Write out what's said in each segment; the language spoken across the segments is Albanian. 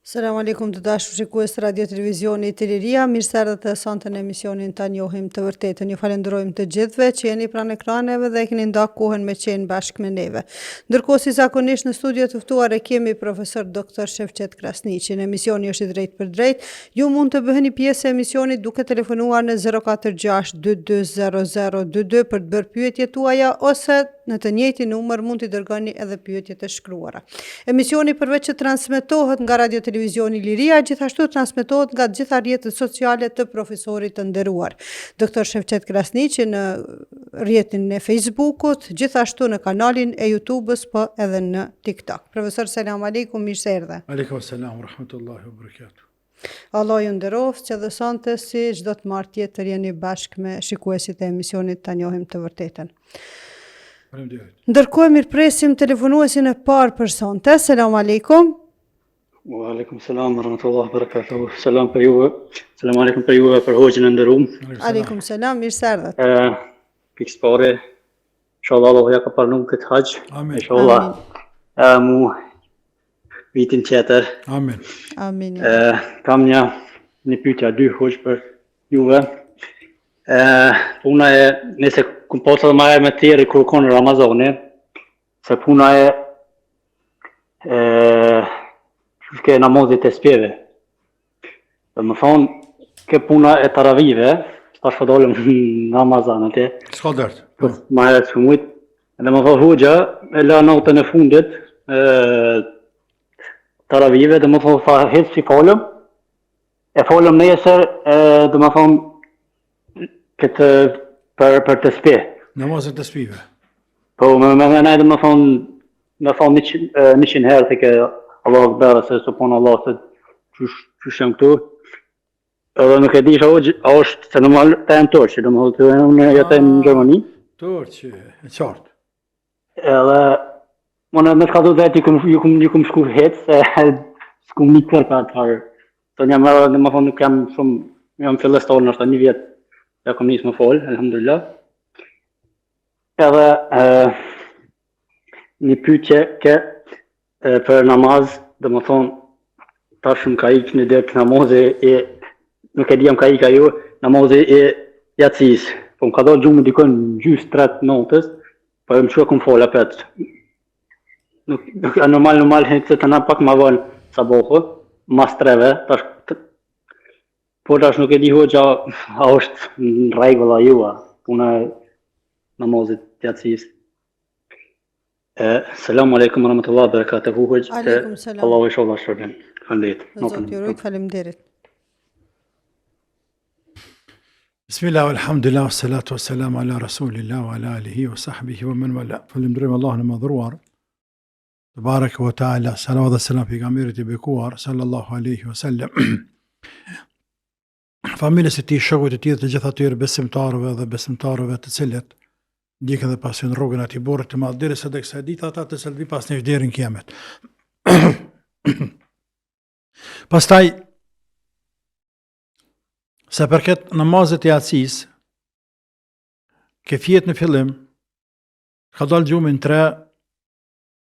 Selam aleikum të dashur shikues të Radio Televizioni Iliria, mirë se erdhët të sonte në emisionin Ta njohim të vërtetën. Ju falenderojmë të gjithëve që jeni pranë ekraneve dhe keni ndarë kohën me qenë bashkë me neve. Ndërkohë si zakonisht në studio të ftuar e kemi profesor Dr. Shevqet Krasniqi. Në emisioni është i drejt për drejt. Ju mund të bëheni pjesë e emisionit duke telefonuar në 046 220022 për të bërë pyetjet tuaja ose në të njëjtin numër mund t'i dërgoni edhe pyetjet e shkruara. Emisioni përveç që transmetohet nga Radio Televizioni Iliria, gjithashtu transmetohet nga gjitha rrjetet sociale të profesorit të nderuar, Dr. Shevqet Krasniqi në rrjetin e Facebookut, gjithashtu në kanalin e YouTube-s, po edhe në TikTok. Profesor, selam aleikum, mirë se erdhe. Aleikum selam, rahmetullahi wa barakatuh. Allah ju nderoft që dhe sonte si çdo të martë tjetër jeni bashkë me shikuesit e emisionit Ta njohim të vërtetën. Ndërkohë mirëpresim telefonuesin e parë për sonte. Selam aleikum. Wa aleikum selam wa rahmatullahi wa barakatuh. Selam për juve. Selam aleikum për juve për hoxhën e nderuar. Aleikum selam, mirë se erdhët. Pikë spore. Inshallah Allah ja ka pranuar këtë haxh. Amin. Inshallah. Mu vitin tjetër. Amin. Amin. Kam një pyetje dy hoxh për juve. Puna e nëse kum posa të marrë me tjerë kur konë Ramazani, se puna ke namazit e spjeve. Dhe më thonë, ke puna e taravive, tash po dolëm në Ramazan atë. S'ka dërt. Ma herët shumit. Dhe më thonë hoxha, e la natën e fundit taravive, dhe më thonë fa hecë si folëm. E folëm nesër, dhe më thonë, këtë për të spje. Namazet të spive. Po, me nëjë dhe me thonë 100 herë të ke Allah Akbar, se supon Allah, se qysh jam këtu. Edhe nuk e di që a është, se normal të e në Turqë, dhe me thonë të unë jetë në Gjermani. Turqë, e qartë. Edhe, më në shka të vetë, ju kum shku hecë, se s'kum një kërë për atërë. Të një mërë, dhe me thonë nuk jam shumë, jam fillestor në është një vjetë. Ja kom nisë më folë, alhamdulillah. Edhe një pyetje ke për namaz, dhe më thonë, tash më ka ikë një dek namazi e, nuk e di jam ka ikë ajo, namazi e jacis. Po më ka do gjumë dikon gjys 3 notës, po e më që kom folë apet. Nuk normal, se të na pak ma vonë sabohë, mas 3-ve, tash po tash nuk e di hoxha a është në rregull jua, puna e namazit jacis. Selam aleikum wa rahmatullahi wa barakatuh hoxha. Aleikum selam. Allahu inshallah shpërblen. Faleminderit. Zoti ju rujt, faleminderit. Bismillah, alhamdulillah, salatu wassalamu ala rasulillah wa ala alihi wa sahbihi wa man wala. Falenderojmë Allahun e madhruar. Tebaraka wa taala, salavat dhe selam pejgamberit i bekuar sallallahu alaihi wasallam. Familjes e tij, shokut e tij, të gjithë atyre besimtarëve dhe besimtarëve të cilët ndjekën dhe pasin rrugën atij burrit të madh derisa tek sa ditë ata të cilët vi pas nesh deri në kiamet. Pastaj sa përket namazit e jacis, ke fjet në fillim, ka dalë gjumin 3,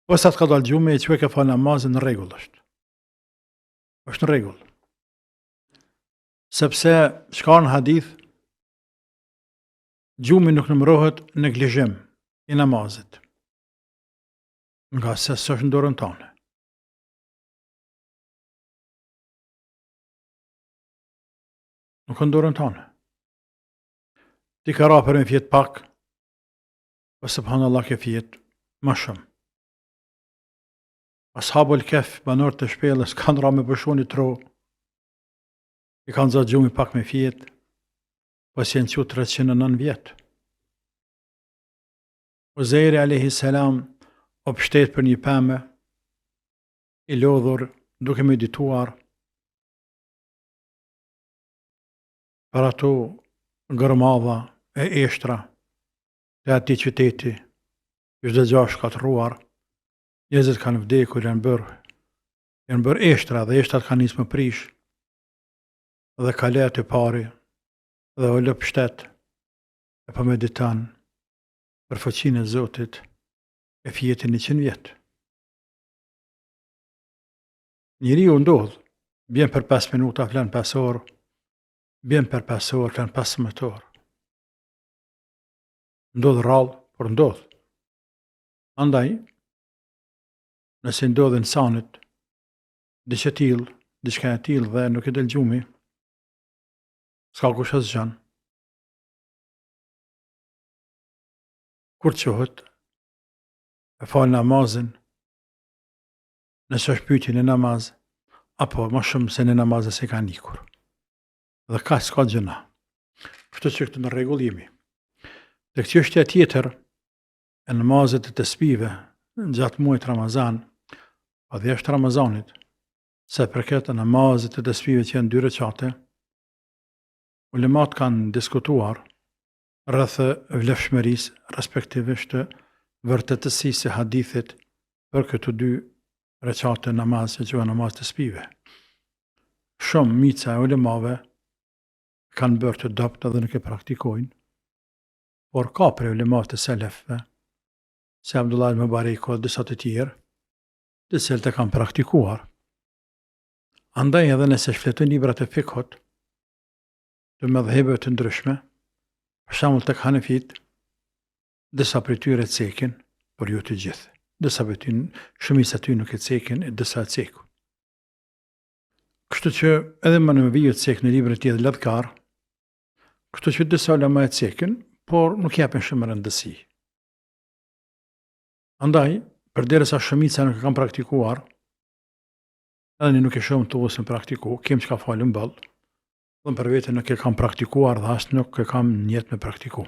ose ka dalë gjumi e që ka fal namazin në rregull është. Është në rregull. Sepse shka në hadith, gjumi nuk numërohet neglizhim i namazit, nga se s'është në dorën tonë. Nuk në dorën tonë. Ti ka ra për një fjet pak, o subhanallah ke fjet ma shumë. Ashabul Kef, banor të shpelës, kanë ra me përshoni tro, i kanë zëtë gjumi pak me fjet, pas jenë që 309 vjetë. Uzejri a.s. o pështet për një pëmë, i lodhur, duke medituar, për ato gërmadha e eshtra, të ati qyteti, ishte 6 shkatruar, njerëzit kanë vdekur, janë bërë eshtra, dhe eshtrat kanë nisë më prish, dhe ka le aty pari, dhe o lë pështet, e për meditan, për fuqinë e Zotit, e fjetin 100 vjetë. Njeriu ndodh, bjen për 5 minuta, flan 5 orë, bjen për 5 orë, flan 15 orë. Ndodh rrallë, por ndodh. Andaj, nëse ndodh insanit, diçka e tillë dhe nuk e del gjumi, s'ka kush asgjën. Kur qohet, e fal namazin, nëse është pyetje në namaz, apo më shumë se në namaz se ka ikur. Dhe s'ka gjëna. Kështu që këtë në rregull jemi. Dhe çështja tjetër e namazit të tesbive gjatë muajit Ramazan, pa dhe jashtë Ramazanit, se përket namazit të tesbive që janë 2 rekate, ulemat kanë diskutuar rreth vlefshmërisë, respektivisht vërtetësisë së hadithit për këto 2 rekate namaz që quhen namaz të tesbive. Shumë mica e ulemave kanë bërë të dopt edhe nuk e praktikojnë, por ka për ulemat të selefëve, se Abdullah ibn Mubarak dhe disa të tjerë, të cilët e kanë praktikuar. Andaj edhe nëse shfletojnë librat e fikut të mëdhëbeve të ndryshme, për shembull tek Hanefit, disa prej tyre cekin, por jo të gjithë. Disa prej tyre, shumica e tyre nuk e cekin, e disa e cekun. Kështu që edhe më në vijë të cek në librat tjetër ledhkar, kështu që disa ulema e cekin, por nuk japin shumë rëndësi. Andaj, përderisa shumica nuk e kanë praktikuar, edhe një nuk e shumë të usën praktiku, kem që ka falën bëllë, dhe për vete nuk e kam praktikuar dhe asë nuk e kam njetë me praktiku.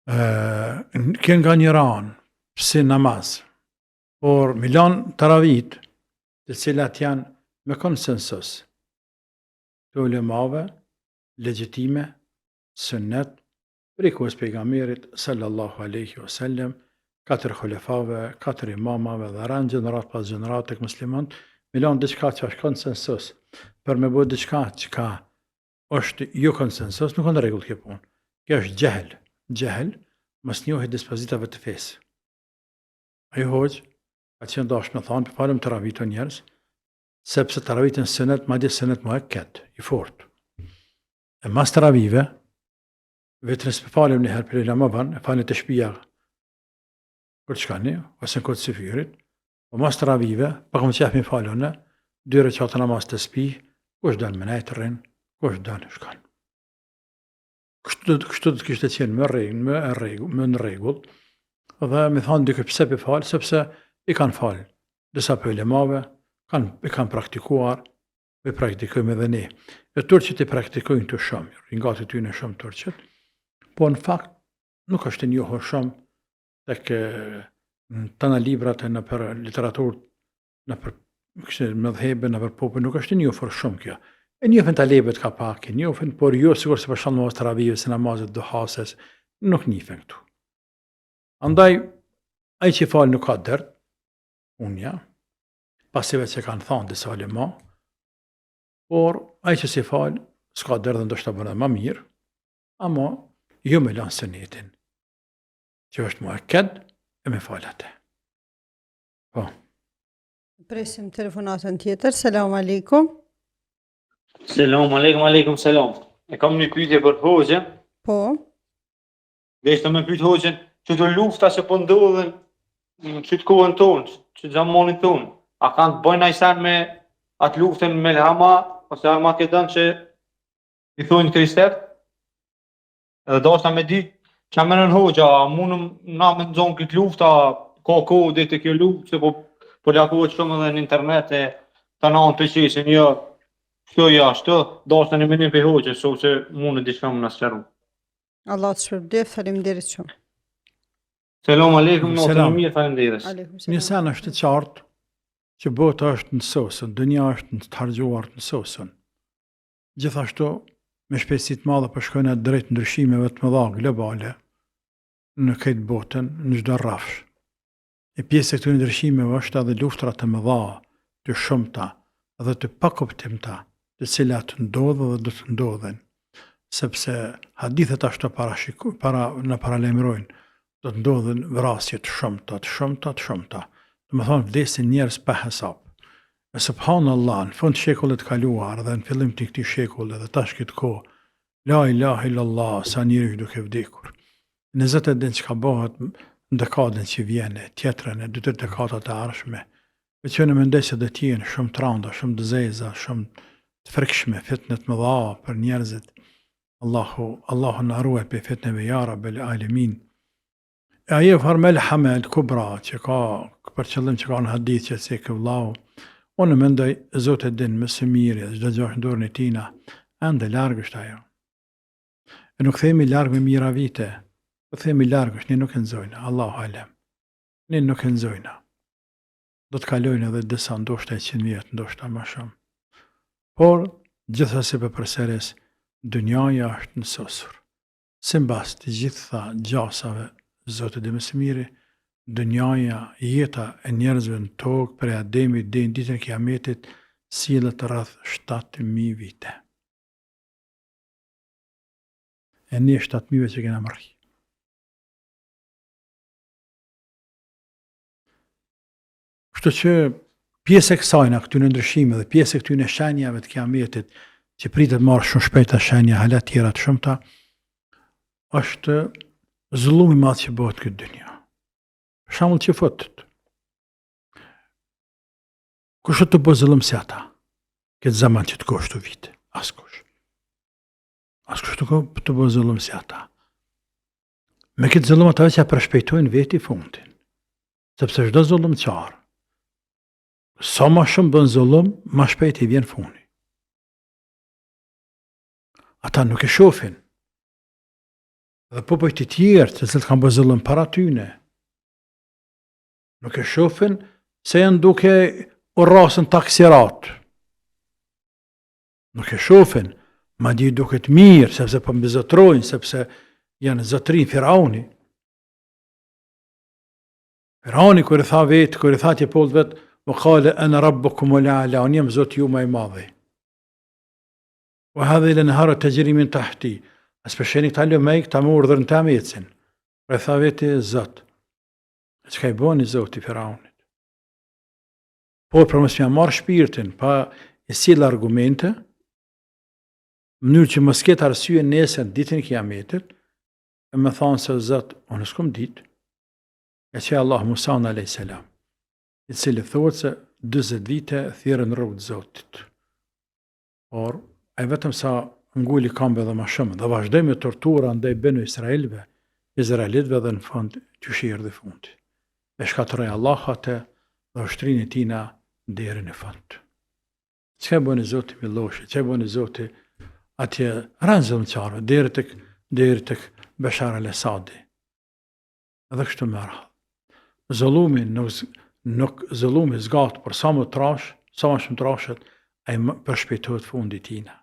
Kënë nga një ranë, si namaz, por milan taravit, të cilat janë me konsensus, të ulemave, legjitime, sünnet, prikues pejgamberit sallallahu alaihi wasallam, 4 xulefave, 4 imamave dhe ranë gjenerat pas gjenerat tek muslimanët, milan diçka që është konsensus, për me bëjë diçka që ka është jo konsensus, nuk në rregull kjo punë. Kjo është gjehel. Gjehel, mos njohë dispozitave të fesë. Ajo hoqë, ka qenë dashur me thonë, për falem taravit të njerëz, sepse taravitin sënet, madje sënet më e ketë, i fortë. E mas taravive, vetëm se falem një herë për Ramazan, e falem të shtëpia kur të shkani, ose në kodë sifyrit, po mas taravive, pa kom qef mi falone, 2 rekate namaz të spi, kush dënë me nejtë rrinë, kush dënë shkanë. Kështu të kishte qenë më në rregull, dhe me thonë dikë pse për falë, sepse i kanë falë, disa për ulemave, i kanë praktikuar, i praktikojmë edhe ne. E turqit i praktikojnë të shumë, ringati ty në shumë turqit, po në fakt nuk është njohur shumë tek tana librat e në për literaturë, në për mëdhëbe, në për popën, nuk është njohur shumë kjo. E njohin talebet ka pak, e njohin, por jo sigur se për shkak namaz taravive, se namazet duhases, nuk njihen këtu. Andaj, ai që fal nuk ka dërt, unë ja, pasive që kanë thonë disa ulema, por ai që si fal, s'ka dërt dhe ndoshta bën më mirë, ama jo me lanë sënetin, që është muakked e me falate. Po. Presim telefonatën tjetër. Selam aleikum. Selam aleikum, aleikum selam. E kam një pyetje për hoxhën. Po. Vesh të më pyet hoxhën, çdo lufta që po ndodhen në çit kohën tonë, që xhamanin tonë, a kanë të bëjnë ai sen me atë luftën me Elhama ose Armageddon që i thonë krishterët? Edhe dashna me di ç'a mënon hoxha, a mundëm na me nxon këtë lufta, ka kode të kjo luftë, se po lakohet shumë edhe në internet e të nanë të qesin, jo, kjo jashtë, dashna një menim për hoxhë, so që mundë diçka më nësqeru. Allah të shpërblet, faleminderit shumë. Selam aleikum, në të Selam. mirë, faleminderit. Aleikum Një selam. sen është të qartë që bota është në sosën, dënja është në të hargjuar në sosën. Gjithashtu, me shpejtësi të madhe përshkojnë drejt ndryshimeve të mëdha globale në këtë botën, në çdo rrafsh. E pjesë e këtyre ndryshimeve është edhe luftrat të mëdha, të shumta dhe të pakuptimta, të cilat ndodhen dhe do të ndodhen, sepse hadithet ashtu na paralajmërojnë, do të ndodhen vrasje të shumta, Dhe më thonë vdesin njerës pa hesap. E subhanallah, në fund shekullit kaluar dhe në fillim të këtij shekulli dhe tash këtë kohë, la ilaha illallah, sa njëri është duke vdekur. Në 20 ditë që ka bëhet në dekadën që vjene, tjetrën e 2-3 dekadat e ardhshme, që në mendoj se do të jenë shumë të rënda, shumë të zeza, shumë të frikshme, fitne të mëdha për njerëzit. Allahu na ruaj për fitneve ya Rabbel Alamin. E ajo farmel hamel kubra që ka për qëllim që ka në hadith që se këvlau, unë mendoj Zotë e din më së miri, çdo gjë në dorën e tina, ende larg është ajo. E nuk themi larg me mira vite, po themi larg është, ne nuk e nxojna, Allahu alem. Ne nuk e nxojna. Do të kalojnë edhe disa ndoshta 100 vjet, ndoshta më shumë. Por gjithasë për përsëris, dynjaja është nësosur. Simbas të gjitha gjasave, Zotë dhe më së miri, dynjaja, jeta e njerëzve në tokë për Ademit deri në ditën e Kiametit sillet rreth 7000 vite. E ne 7000 që kena mërri. Kështu që pjesë e kësajna këtyre ndryshime dhe pjesë e këtyre shenjave të Kiametit që pritet marrë shumë shpejta shenja hala tjera të shumta, është zullumi i madh që bëhet këtë dynja. Për shembull që fotët. Kush të bëj zullum si ata? Këtë zaman që të koshtu vite, askush. Askush të bëj zullum si ata. Me këtë zullum ata që përshpejtojnë veti fundin. Sepse çdo zullumçar, sa më shumë bën zullum, më shpejt i vjen fundi. Ata nuk e shohin. Dhe popujt të tjerë të cilët kanë bërë zullum para tyne, nuk e shohin se janë duke u rrasën taksirat. Nuk e shohin, madje duket mirë sepse po mbizotrojnë, sepse janë zotrin Firauni. Firauni kur i tha vetë, kur i tha ti polt vet, "Wa qala ana rabbukum al-a'la", unë jam Zoti ju më i madh. Wa hadhihi al-anharu tajri min tahti. As përsheni këta lëmej, këta më urdhërën të amecin. Pra e tha veti Zot. Çka i boni Zoti Firaunit? Por për mos m'ja marrë shpirtin, pa e sill argumente, në mënyrë që mos ketë arsye nesër ditën e Kiametit, e më thonë se Zot, unë s'kom ditë. E që Allah Musa alayhis salam, i cili thotë se 40 vite thirrën rrugë të Zotit. Por ai vetëm sa nguli kambe dhe ma shumë, dhe vazhdoj me tortura ndaj benu Izraelitve dhe në fund të shirë dhe fundi. E shkatëroj Allah atë dhe ushtrin e tina deri në fund. Çka bëni Zoti Miloshi, çka bëni Zoti atje ranzëm qarve, deri tek Bashar al-Asadi. Edhe kështu më radhë. Zullumi zgatë për sa më trash, sa më shumë trashet, ai përshpejtohet fundi tina.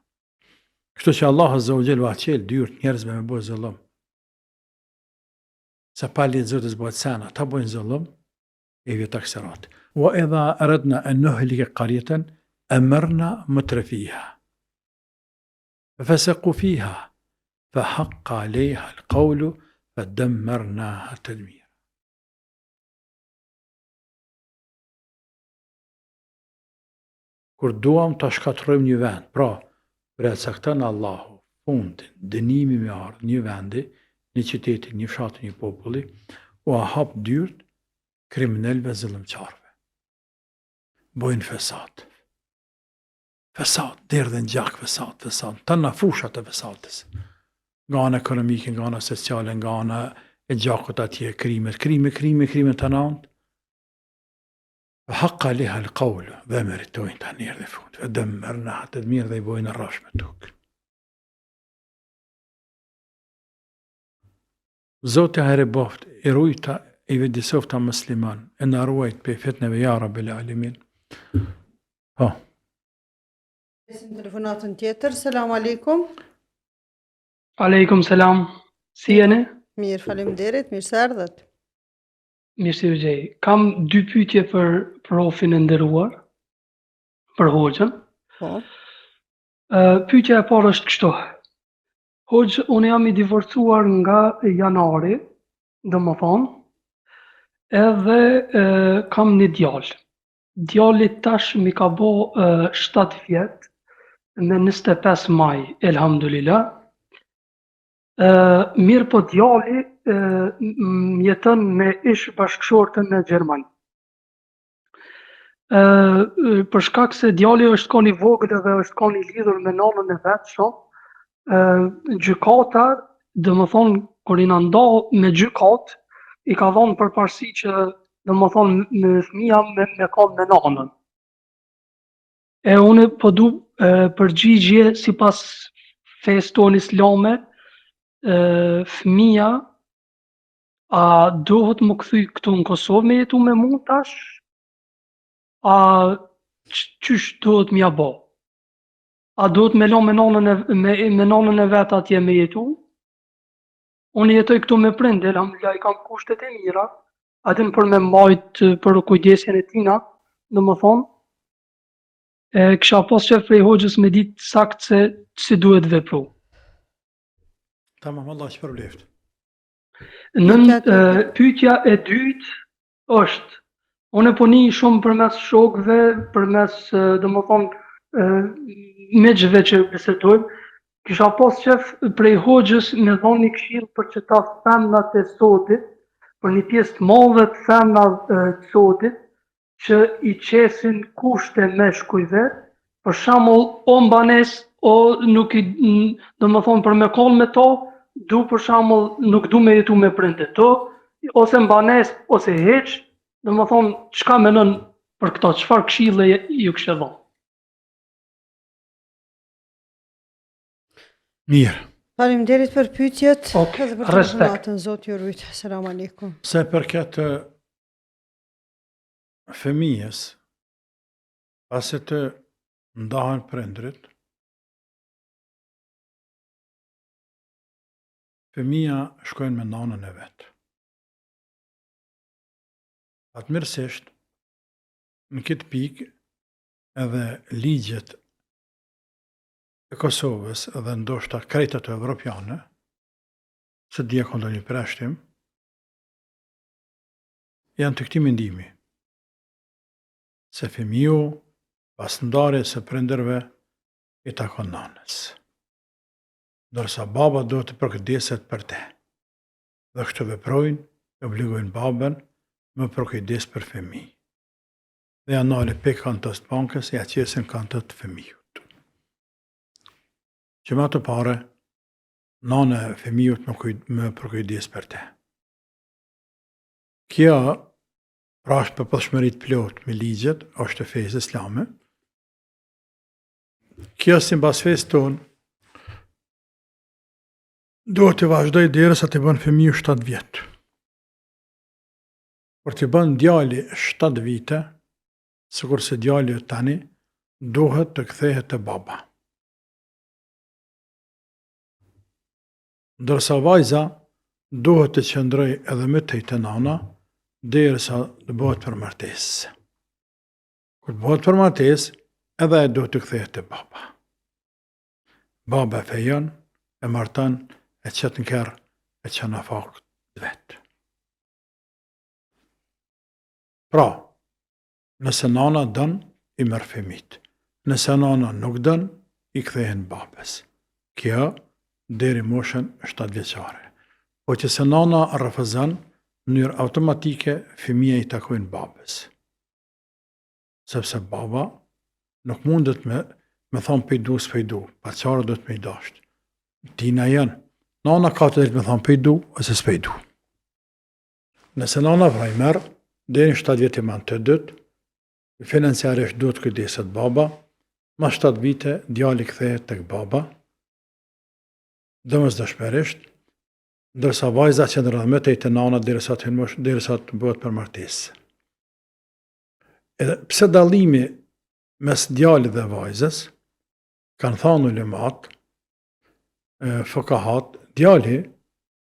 Kështu që Allah Azza wa Jalla aqel dyrt njerëzve me bëj zullum. Sa pa lidh Zoti zbot sana, ta bëjnë zullum e vjet takserat. Wa idha aradna an nuhlika qaryatan amarna mutrafiha. Fasaqu fiha فحق عليها القول فدمرناها تدميرا. Kur duam të shkatërrojmë një vend, pra, për e cakton Allahu fundin, dënimi me ardh një vendi, një qyteti, një fshati, një populli, u hap dyert kriminalëve zullumçarëve. Bojnë fesat. Fesat, derdhen gjak fesat. Të në fushat e fesatës. Nga ana ekonomike, nga ana sociale, nga ana e gjakut atje, krime të nantë. Haqqa liha al-qawl, dhe meritojnë të njerë dhe fund. Dhe dëmërna të mirë dhe i bojnë rrash me tukë. Zotë e boft, i rujta, i vedisofta musliman, e në ruajt për fitneve ya Rabbel Alamin. Po. Telefonatën tjetër, selam aleikum. Aleikum selam. Si jeni? Mirë, faleminderit, mirë se erdhët. Mirë si u gjej. Kam 2 pyetje për profin e nderuar, për hoxhën. Po. Pyetja e parë është kështu. Hoxh, unë jam i divorcuar nga janari, domethënë, edhe kam një djalë. Djali tash mi ka bo 7 vjet me 25 maj, elhamdulillah. Mirë po djali jeton me ish bashkëshortën në Gjermani. Për shkak se djali është kon i vogël dhe është kon i lidhur me nonën e vet shumë, gjykata, domethënë kur i na nda me gjykat, i ka dhënë përparësi që domethënë me fëmia me kon me nonën. E unë po du përgjigje sipas fesë tonë islame, fëmia a duhet më kthy këtu në Kosovë me jetu me mu tash? A qysh duhet m'ja bo? A duhet me lo me nonën e vet atje me jetu? Unë jetoj këtu me prindë, elhamdulillah i kam kushtet e mira, atin për me mbajt për kujdesjen e tina, domethënë, kisha pas qef prej hoxhës me ditë sakt se si duhet vepru. Tamam, Allah që përbleft. Pyetja e dytë është, unë po ni shumë përmes shokëve, përmes domethënë miqve që bisedojmë, kisha pas qef prej hoxhës me dhënë një këshill për çeta femnat e sodit, për një pjesë të madhe të femnave të sodit që i qesin kushte meshkujve, për shembull o mbanes o nuk i domethënë për me koll me to, du për shembull nuk du me jetu me prindët to, ose mbanes ose hiç, domethënë çka mendon për këto, çfarë këshille ju kishe dhënë? Mirë. Faleminderit për pyetjet Okej, edhe për respekt. telefonatën. Zoti ju rujt. Selam aleikum. Se përket fëmijës, pasi të ndahen prindrit, fëmija shkojnë me nanën e vet. Fatmirësisht, në këtë pikë edhe ligjet e Kosovës edhe ndoshta krejtat evropiane, se dhja këndo një preshtim, janë të këti mendimi, se fëmiu pas ndarjes së prindërve i takon nanës. Ndërsa baba do të përkujdeset për te. Dhe kështu veprojnë, e obligojnë babën më përkujdes për fëmijë. Dhe janë nale pe kantës të bankës, ja qesin kantët të fëmijut. Që ma të pare, nana e fëmijut më përkujdes për te. Kja pra është për përshmërit plot me ligjet, është e fejës islame. Kja si mbas fejës tonë, do të vazhdoj derës sa të bën fëmiju 7 vjetë. Për të bën djali 7 vite, sikur se djali tani, duhet të kthehet te baba. Ndërsa vajza duhet të qëndroj edhe me të nana, derisa të bëhet për martesë. Kur bëhet për martesë, edhe e duhet të kthehet te baba. Baba e fejon, e marton, e qëtë në kërë, e që në fakë të vetë. Pra, nëse nana dën, i mërë fëmit. Nëse nana nuk dën, i kthehen babës. Kjo, deri moshën 7 vjeçare. Po që se nana rrëfëzën, në mënyrë automatike, fëmija i takojnë babës. Sepse baba nuk mundet me thonë pejdu s'pejdu, pa qarë do të me i dashtë. Tina janë. Nana ka të drejtë me thonë pejdu, ose s'pejdu. Nëse nana vraj merë, deri në 7 vjetë i manë të dytë, financiarisht duhet kujdeset baba, ma 7 vite, djali kthehet tek baba, domosdoshmërisht, ndërsa vajza qëndron me te nana derisa të bëhet për martesë. Edhe pse dallimi mes djalit dhe vajzës, kanë thënë ulemat, fuqahat, djali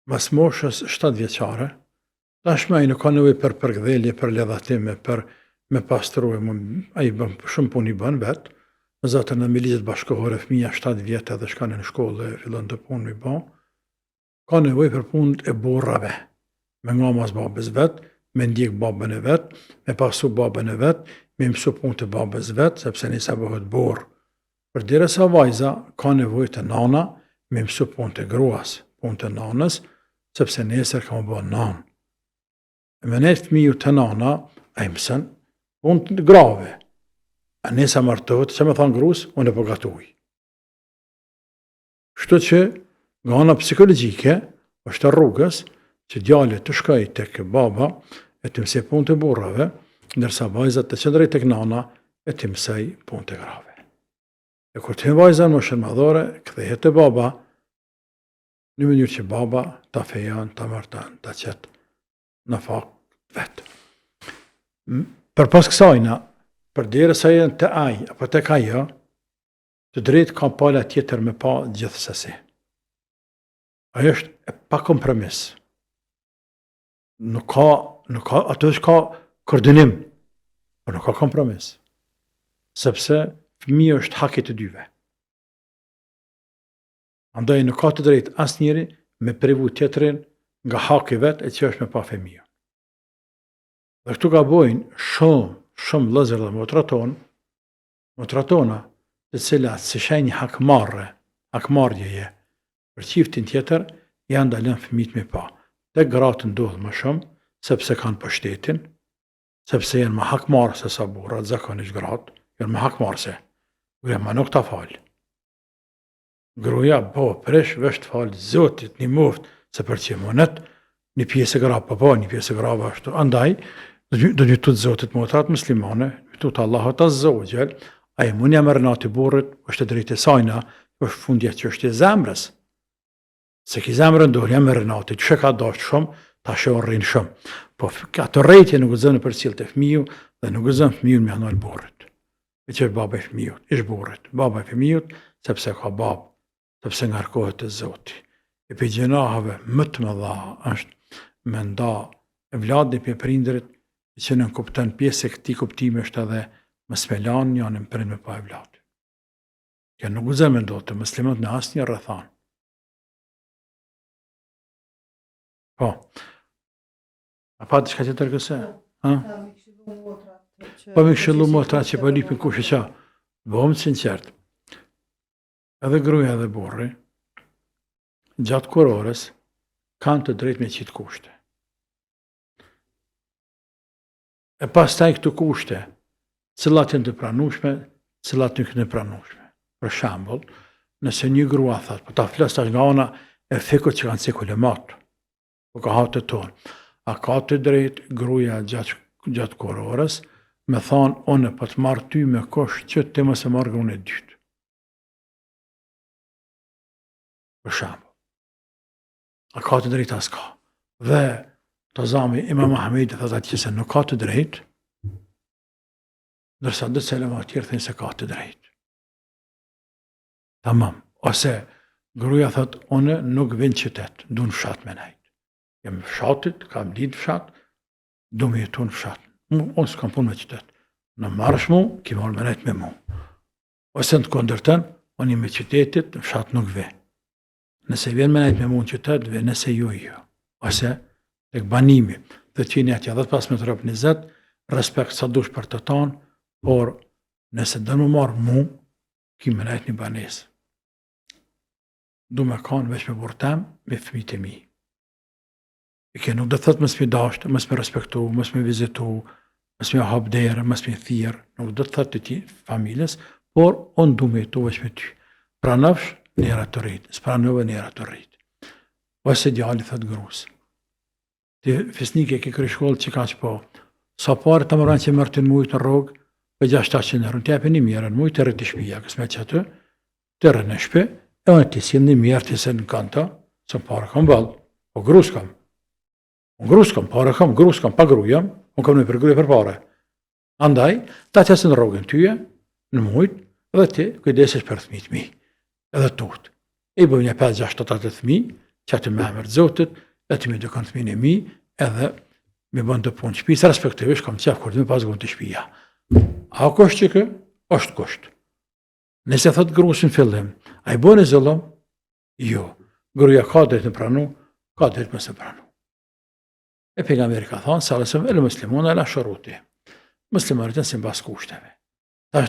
mas moshës 7 vjeçare, tashmë ai nuk ka nevojë për përgdhelje, për ledhatime, për me pastruar, ai bën shumë punë i bën vet. Në zatën në ligjet bashkëkohore, fëmija 7 vjetë edhe shkane në shkollë dhe fillon të punë me ba, ka nevojë për punët e burrave, me nga mas babës vetë, me ndjek babën e vetë, me pasu babën e vetë, me mësu punë të babës vetë, sepse nisa bëhet borë. Për derisa vajza ka nevojë të nana, me mësu punë të gruas, punë të nanës, sepse nesër ka më bëhet nanë. E me nejtë fëmiju të nana, a i mësën punë të grave. A nesa martohet, që me thanë grus, unë e përgatuj. Kështu që, nga ana psikologjike, është rrugës që djalit të shkoj tek baba e të mësej punë të burrave, ndërsa vajzat të qëndrej tek nana e të mësej punë të grave. E kur të hynë vajza në moshën madhore, kthehet te baba, në mënyrë që baba ta fejan, ta martan, ta qetë në fakt vetë. Për pas kësajna, përderisa janë të aj, apo tek ajo, të drejtë ka pala tjetër me pa gjithsesi. Ajo është e pa kompromis. Nuk ka, ato është ka koordinim, por nuk ka kompromis. Sepse fëmija është haki të dyve. Andaj nuk ka të drejtë asnjëri me privu tjetrin nga haki vet e që është me pa fëmijën. Dhe këtu gabojnë shumë vëllezër dhe motra tona, të cilat si shenjë hakmarrjeje për çiftin tjetër, janë dalën fëmijët me pa. Tek gratë ndodh më shumë, sepse kanë pushtetin, sepse janë më hakmarrëse sa burrat, zakonisht gratë, janë më hakmarrëse. Gruaja më nuk ta fal. Gruaja po presh vesh të fal Zotit, një muft, se për që monet, një pjesë e gra po, një pjesë e grave ashtu. Andaj, do një tutë Zotit motrat muslimane, tutë Allahot Azza wa Jall, a i munja më rënati burrit, është e drejtë e sajna, është fundja që është e zemrës. Se ki zemrën do jam e rënati, që ka dashtë shumë, ta shë rrinë shumë. Po atë rejtje nuk gëzën për cilë të fëmiju, dhe nuk gëzën fëmiju me anal burrit. E që është baba e fëmijut, ish burrit. Baba e fëmijut, sepse ka babë, sepse ngarkohet e Zoti. E për gjenahave më të mëdha është me nda e vladin për prindrit, që në kupton pjesë e këtij kuptimi është edhe mos me lan janë prind me pa e vladin. Kjo nuk gëzën me ndotë, muslimat në asnjë rrethan. Po. A pa diçka tjetër këse? Po me këshillu motra që po lipin kush e qa. Bëhëm sinqert. Edhe gruaja edhe burri, gjatë kurorës, kanë të drejtë me qitë kushte. E pas taj këtu kushte, cilat janë të pranueshme, cilat nuk janë të pranueshme. Për shembull, nëse një grua thot, po ta flas tash nga ana e fikut që kanë sekulemat, po ka hatë tonë, a ka të drejtë gruaja gjatë kurorës, me thonë, unë po të marr ty me kosh që ti mos e marr gruan e dytë. Për shembull. A ka të drejtë as ka. Dhe të zami Imam Ahmedi thot atje se nuk ka të drejtë, ndërsa dhe selema tjerë thënë se ka të drejtë. Tamam. Ose gruaja thot, unë nuk vin qytet, du në fshat me nejt. Jem fshatit, kam ditë fshat, du me jetu në fshat. Unë s'kam punë me qytet. Në marrësh mu, ki marrë me nejt me mu. Ose në të kondërten, unë i me qytetit, në fshat nuk ve. Nëse vjen me nejt me mu në qytet, ve nëse jo. Ose tek banimi, dhe qini atja 15 metrë 20, respekt sa dush për të tanë, por nëse dënë më marrë mu, ki me nejt një banesë. Du me kanë veç me burtem, me fëmijët e mi. E ke nuk dhe thëtë mësë me dashtë, mësë me respektu, mësë me vizitu, mësë me habdere, mësë me thirë, nuk dhe thëtë të ti familjes, por unë du me jetu veç me ty. Pra nëfsh, njëra të rritë, s'pra nëve njëra të rritë. Ose djali thëtë grusë. Ti fisnike ke kërë shkollë që ka që po, sa pare të mëran që mërë të në mujtë në rogë, për 600 euro, të jepe një mirë në mujtë, të rritë i shpija, kësme që atë, të rritë në shpe, e unë të si një mirë të se në kanta, se pare kam balë, po grus kam. Unë grus kam, pare kam, grus kam, pa grujam, unë kam në për gruja për pare. Andaj, ta të jasë në rogën tyje, në mujtë, edhe ti, kujdesesh për thmit mi, edhe tut. E bëjmë një 5-6-7 thmi, që atë me emër Zotit, e të me dëkën thmin e mi, edhe me bënd të punë shpi, se respektivisht kam qef kur të me pas gënë të shpija. A kështë që kë? Është kështë. Nëse thëtë grusin fillim, a i bënë e zëllëm? Jo. Gruja ka drejtë në pranu, ka drejtë mëse pranu. E pejgamberi ka thonë, sallallahu alaihi muslimuna ala shuruti. Muslimanët janë sipas kushteve.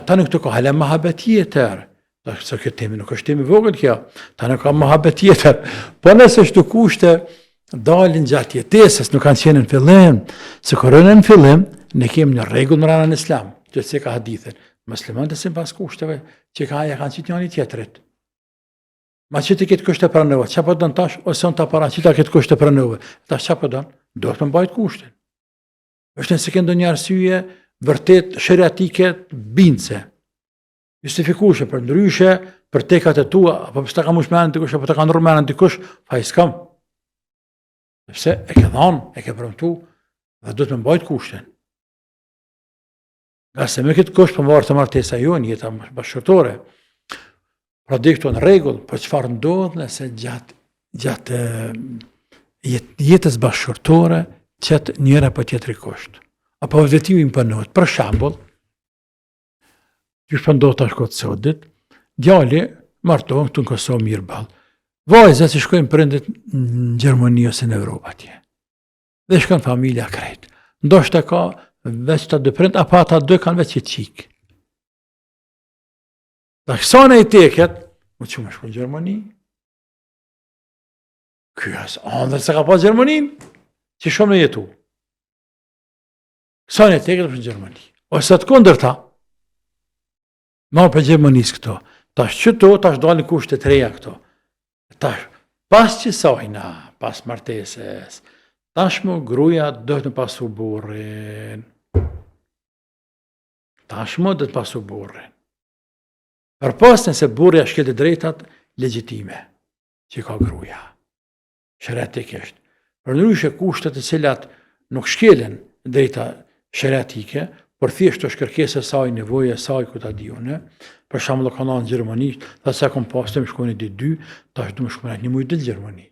Tani këtu ka hala mahabet tjetër. Se këtë temi nuk është temi vogël kjo. Tani ka mahabet tjetër. Po nëse shtu kushte dalin gjatë jetesës, nuk kanë qenë në fillim, se kur në fillim, ne kemi një rregull në ranën islam, që se ka hadithin. Muslimanët sipas kushteve që ja kanë qitë njëri tjetrit. Ma që ti këtë kushte pranove, që po dënë tash, ose në ta paraqita këtë kushte pranove. Tash që po dënë, do të më bajtë kushtin. është nëse këndo një arsye vërtet shariatike bindse, justifikueshme për ndryshe, për tekat e tua, apo pse ta ka mushmenën dikush, apo ta ka ndrurmenën dikush, faj s'kam. Sepse e ke dhanë, e ke premtu, dhe do të më mbajt kushtin. Nga se me këtë kusht për më varë të martesa jo, një jeta bashkërtore, pra dhe këto në regull, për çfarë ndodhë nëse gjatë jetës bashkërtore, qëtë njëra për tjetëri kusht. Apo vëdetimi më përnot, për shambull, që shpëndohë të shkotë sotit, djali martohën këtu në Kosovë mirë balë. Vajzat që shkojnë prindit në Gjermani ose në Evropë atje. Dhe shkojnë familja krejt. Ndoshta ka veç të dy prind, apo ata dy kanë veç i qikë. Dhe kësane i teket, më që më shkojnë në Gjermani. Kjo asë andër se ka pas Gjermanin, që shumë në jetu. Kësane i teket është në Gjermani. Ose të kundër ta, marë për Gjermanis këto. Tash qëto, tash dalin kushtet reja këto. Tash, pas qësajna, pas marteses, tashmë gruja dhëtë në pasu burrin. Tashmë dhëtë pasu burrin. Për pas nëse burri a shkelte drejtat legjitime, që ka gruja. Shariatikisht. Për ndryshe kushtet e cilat nuk shkelen drejta shariatike, por thjesht është kërkesë e saj, nevoja e saj ku ta diune, për shembull ka në Gjermani, dhe se kom pas të më shkojnë ditë 2, tash du më shkojnë një mujtë ditë Gjermani.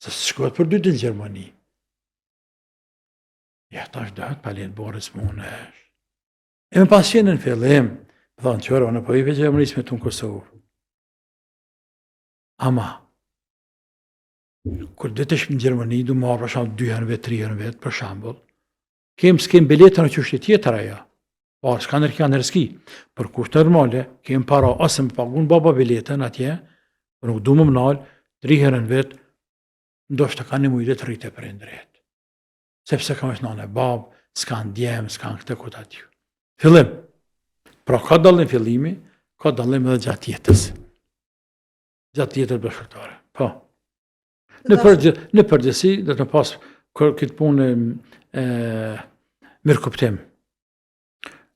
Se shkojnë për 2 ditë Gjermani. Ja, tash dëhet palet borës munesh. E me pas qenë në fillim, thonë qërë, në po i për Gjermanis me të në Kosovë. Ama, kur dhe të shmë në Gjermani, du marrë për shambull 2 herë vetë, 3 herë vetë, për shambull, s'kem biletën në qështje tjetër aja. Parë, s'ka nërkja nërski. Për kushtë normale, kem para, asë më pagun baba biletën atje, për nuk du më mënal, 3 herën vetë, ndoshtë ka një mujdet rritë e për indret. Sepse kam është nane babë, s'kan djemë, s'kan këtë këtë atju. Fillim. Pra ka dallim fillimi, ka dallim edhe gjatë jetës. Gjatë jetër bashkërtare. Po. Në përgjësi, dhe të pas këtë punë mirë kuptim.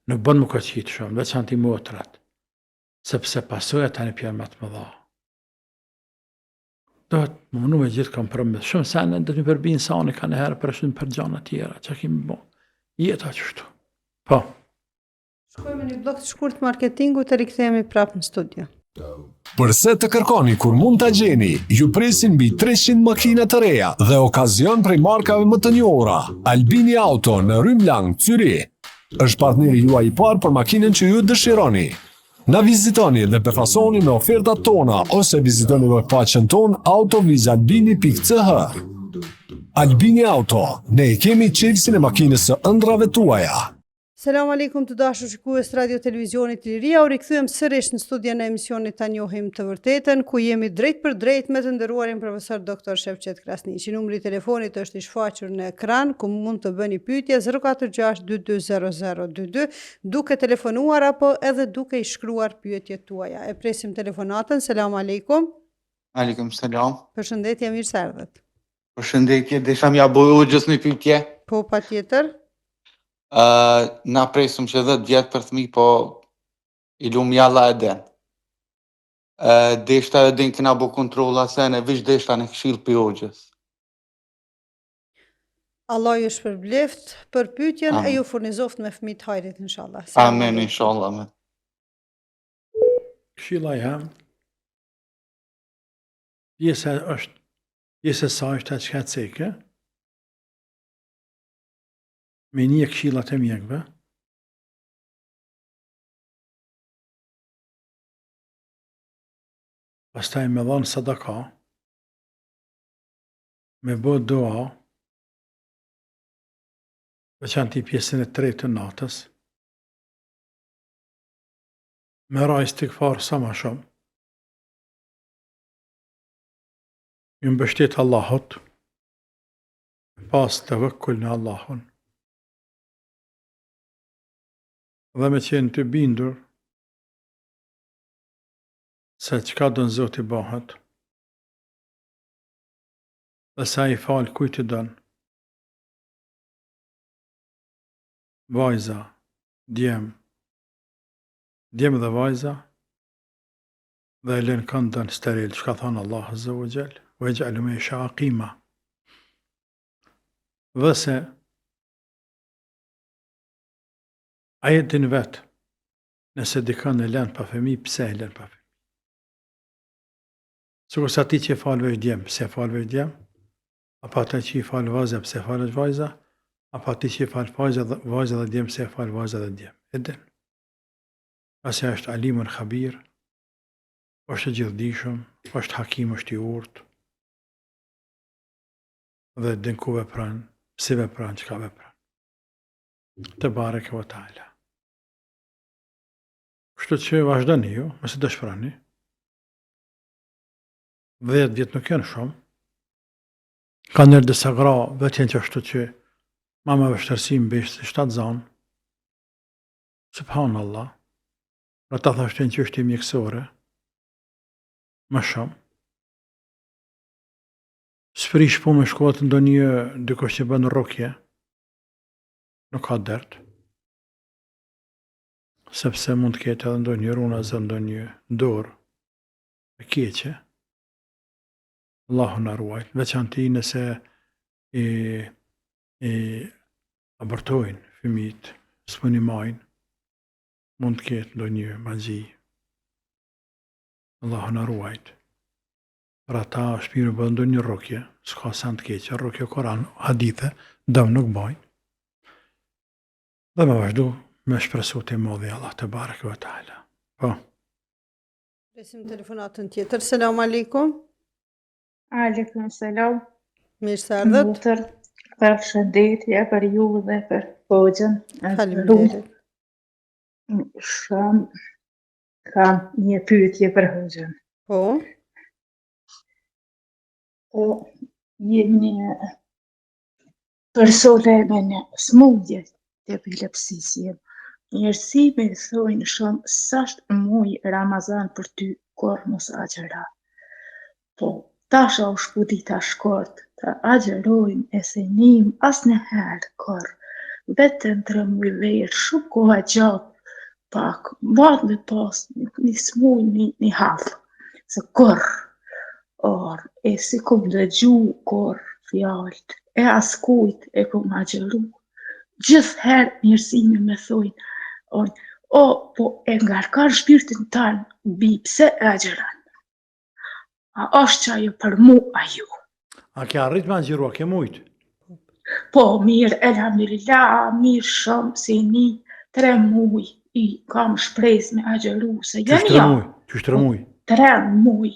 Nuk bënë më këtë qitë shumë, veç anti motrat, sepse pasojat të një pjerë më të më dha. Do të më mënu me gjithë kam përmës, shumë sene dhe të një përbinë sani ka në herë për shumë për gjana tjera, që kemi bo, jeta qështu. Po. Shkojme një blok të shkurt marketingu të rikthehemi prapë në studio. Përse të kërkoni kur mund të gjeni, ju presin mbi 300 makina të reja dhe okazion prej markave më të njohura. Albini Auto në Rym Lang, Zyri, është partneri juaj i parë për makinën që ju dëshironi. Na vizitoni dhe befasoni me ofertat tona ose vizitoni webpaqen ton autovizalbini.ch. Albini Auto, ne kemi qelsin e makinës së ëndrave tuaja. Selam aleikum të dashur shikues radio televizionit Liria, u rikthyem sërish në studion e emisionit Ta njohim të vërtetën, ku jemi drejt për drejt me të nderuarin profesor Dr. Shevqet Krasniqi. Numri i telefonit është i shfaqur në ekran, ku mund të bëni pyetje 046 220022, duke telefonuar apo edhe duke i shkruar pyetjet tuaja. E presim telefonatën. Selam aleikum. Aleikum selam. Përshëndetje, mirë se erdhët. Përshëndetje, desha m'ja bëjë gjithë një pyetje. Po, patjetër. Na presum që 10 vjetë për thmi, po i lumë jalla e den. Deshta e den këna bo kontrola se në vish deshta në këshilë për ogjës. Allah ju shpërbleft për pyetjen e ju furnizoft me fëmijët hajrit, inshallah. Amen, inshallah. Këshilla jam, pjesa e saj është të qëka ceke, me një këshillat e mjekve, pastaj me dhanë sadaka, me bë dua, veçanti pjesën e tretë të natës, me ra istikfar sa ma shumë, ju mbështet Allahut, pas të vëkull në Allahun, dhe me qenë të bindur se qka dënë Zoti bëhet, dhe sa i falë kujt i dënë, vajza, djem dhe vajza, dhe e lënë kanë dënë steril, që ka thonë Allah Azza wa Jall, wa yaj'alu ma yasha aqima. Dhe se ajetin vetë, nëse dikën e lënë pa fëmi, pse e lënë pa fëmi? Sikur sa ti që e falë veç djem, pse e falë veç djem? Apo ata që i falë vajza, pse e falë veç vajza? Apo ti që i falë vajza dhe djem, pse e falë vajza dhe djem? E din. Asja është alimun khabir, është gjithdijshëm, është hakim, është i urtë, dhe din ku vepran, si vepran, çka vepran. Te bareke ve taala. Kështu që vazhdoni ju, mëse dëshpërani. 10 vjet nuk janë shumë. Ka njerë disa gra, vetjen që ashtu që mama vështërsi mbeshtë 7 zanë. Subhanallah. Pra ta thashtin që është i mjekësore. Më shumë. Sprish po me shkuat ndonjë dikush që bën rrokje. Nuk ka dert. Sepse mund të ketë edhe ndonjë runa zë ndonjë dorë e keqe. Allahu na ruaj, veçanti nëse i abortojnë fëmijët, s'puni majnë, mund të ketë ndonjë magji. Allahu na ruaj. Pra ta shpiru bën ndonjë rrokje, s'ka sa të keqe, rrokje Koran, hadithe, dëm nuk bajnë. Dhe me vazhdu me shpresu të modhi Allah të barek vë ta'ala. Po. Presim telefonatën tjetër. Selam aleikum. Aleikum selam. Mirë se ardhët. Mutër, përshëndetje për ju dhe për hoxhën. Faleminderit. Shumë kam një pyetje për hoxhën. Po. Jemi një persone me një smundje të epilepsisje. Njerëzimi thojnë shumë sa është muaj Ramazan për ty kur mos agjëra. Po, tasha u shpudita shkort, të agjerojmë e se njim asnjëherë kur vetëm 3 muaj verë, shumë koha gjatë, pak, mbad me pas një smuj, një hafë, se kur, or, e si kum dëgju kur fjallët, e as kujt e kum agjeru, gjithherë njerëzimi me thojnë, po e ngarkar shpirtin tanë, bi pse e agjeran. A është që ajo për mu ajo? A ke arrit me agjeru, a ke mujt? Po, mirë, elhamdulillah, mirë shumë, se 3 muj i kam shprez me agjeru, se janë janë. Qysh 3 muj? 3 muj,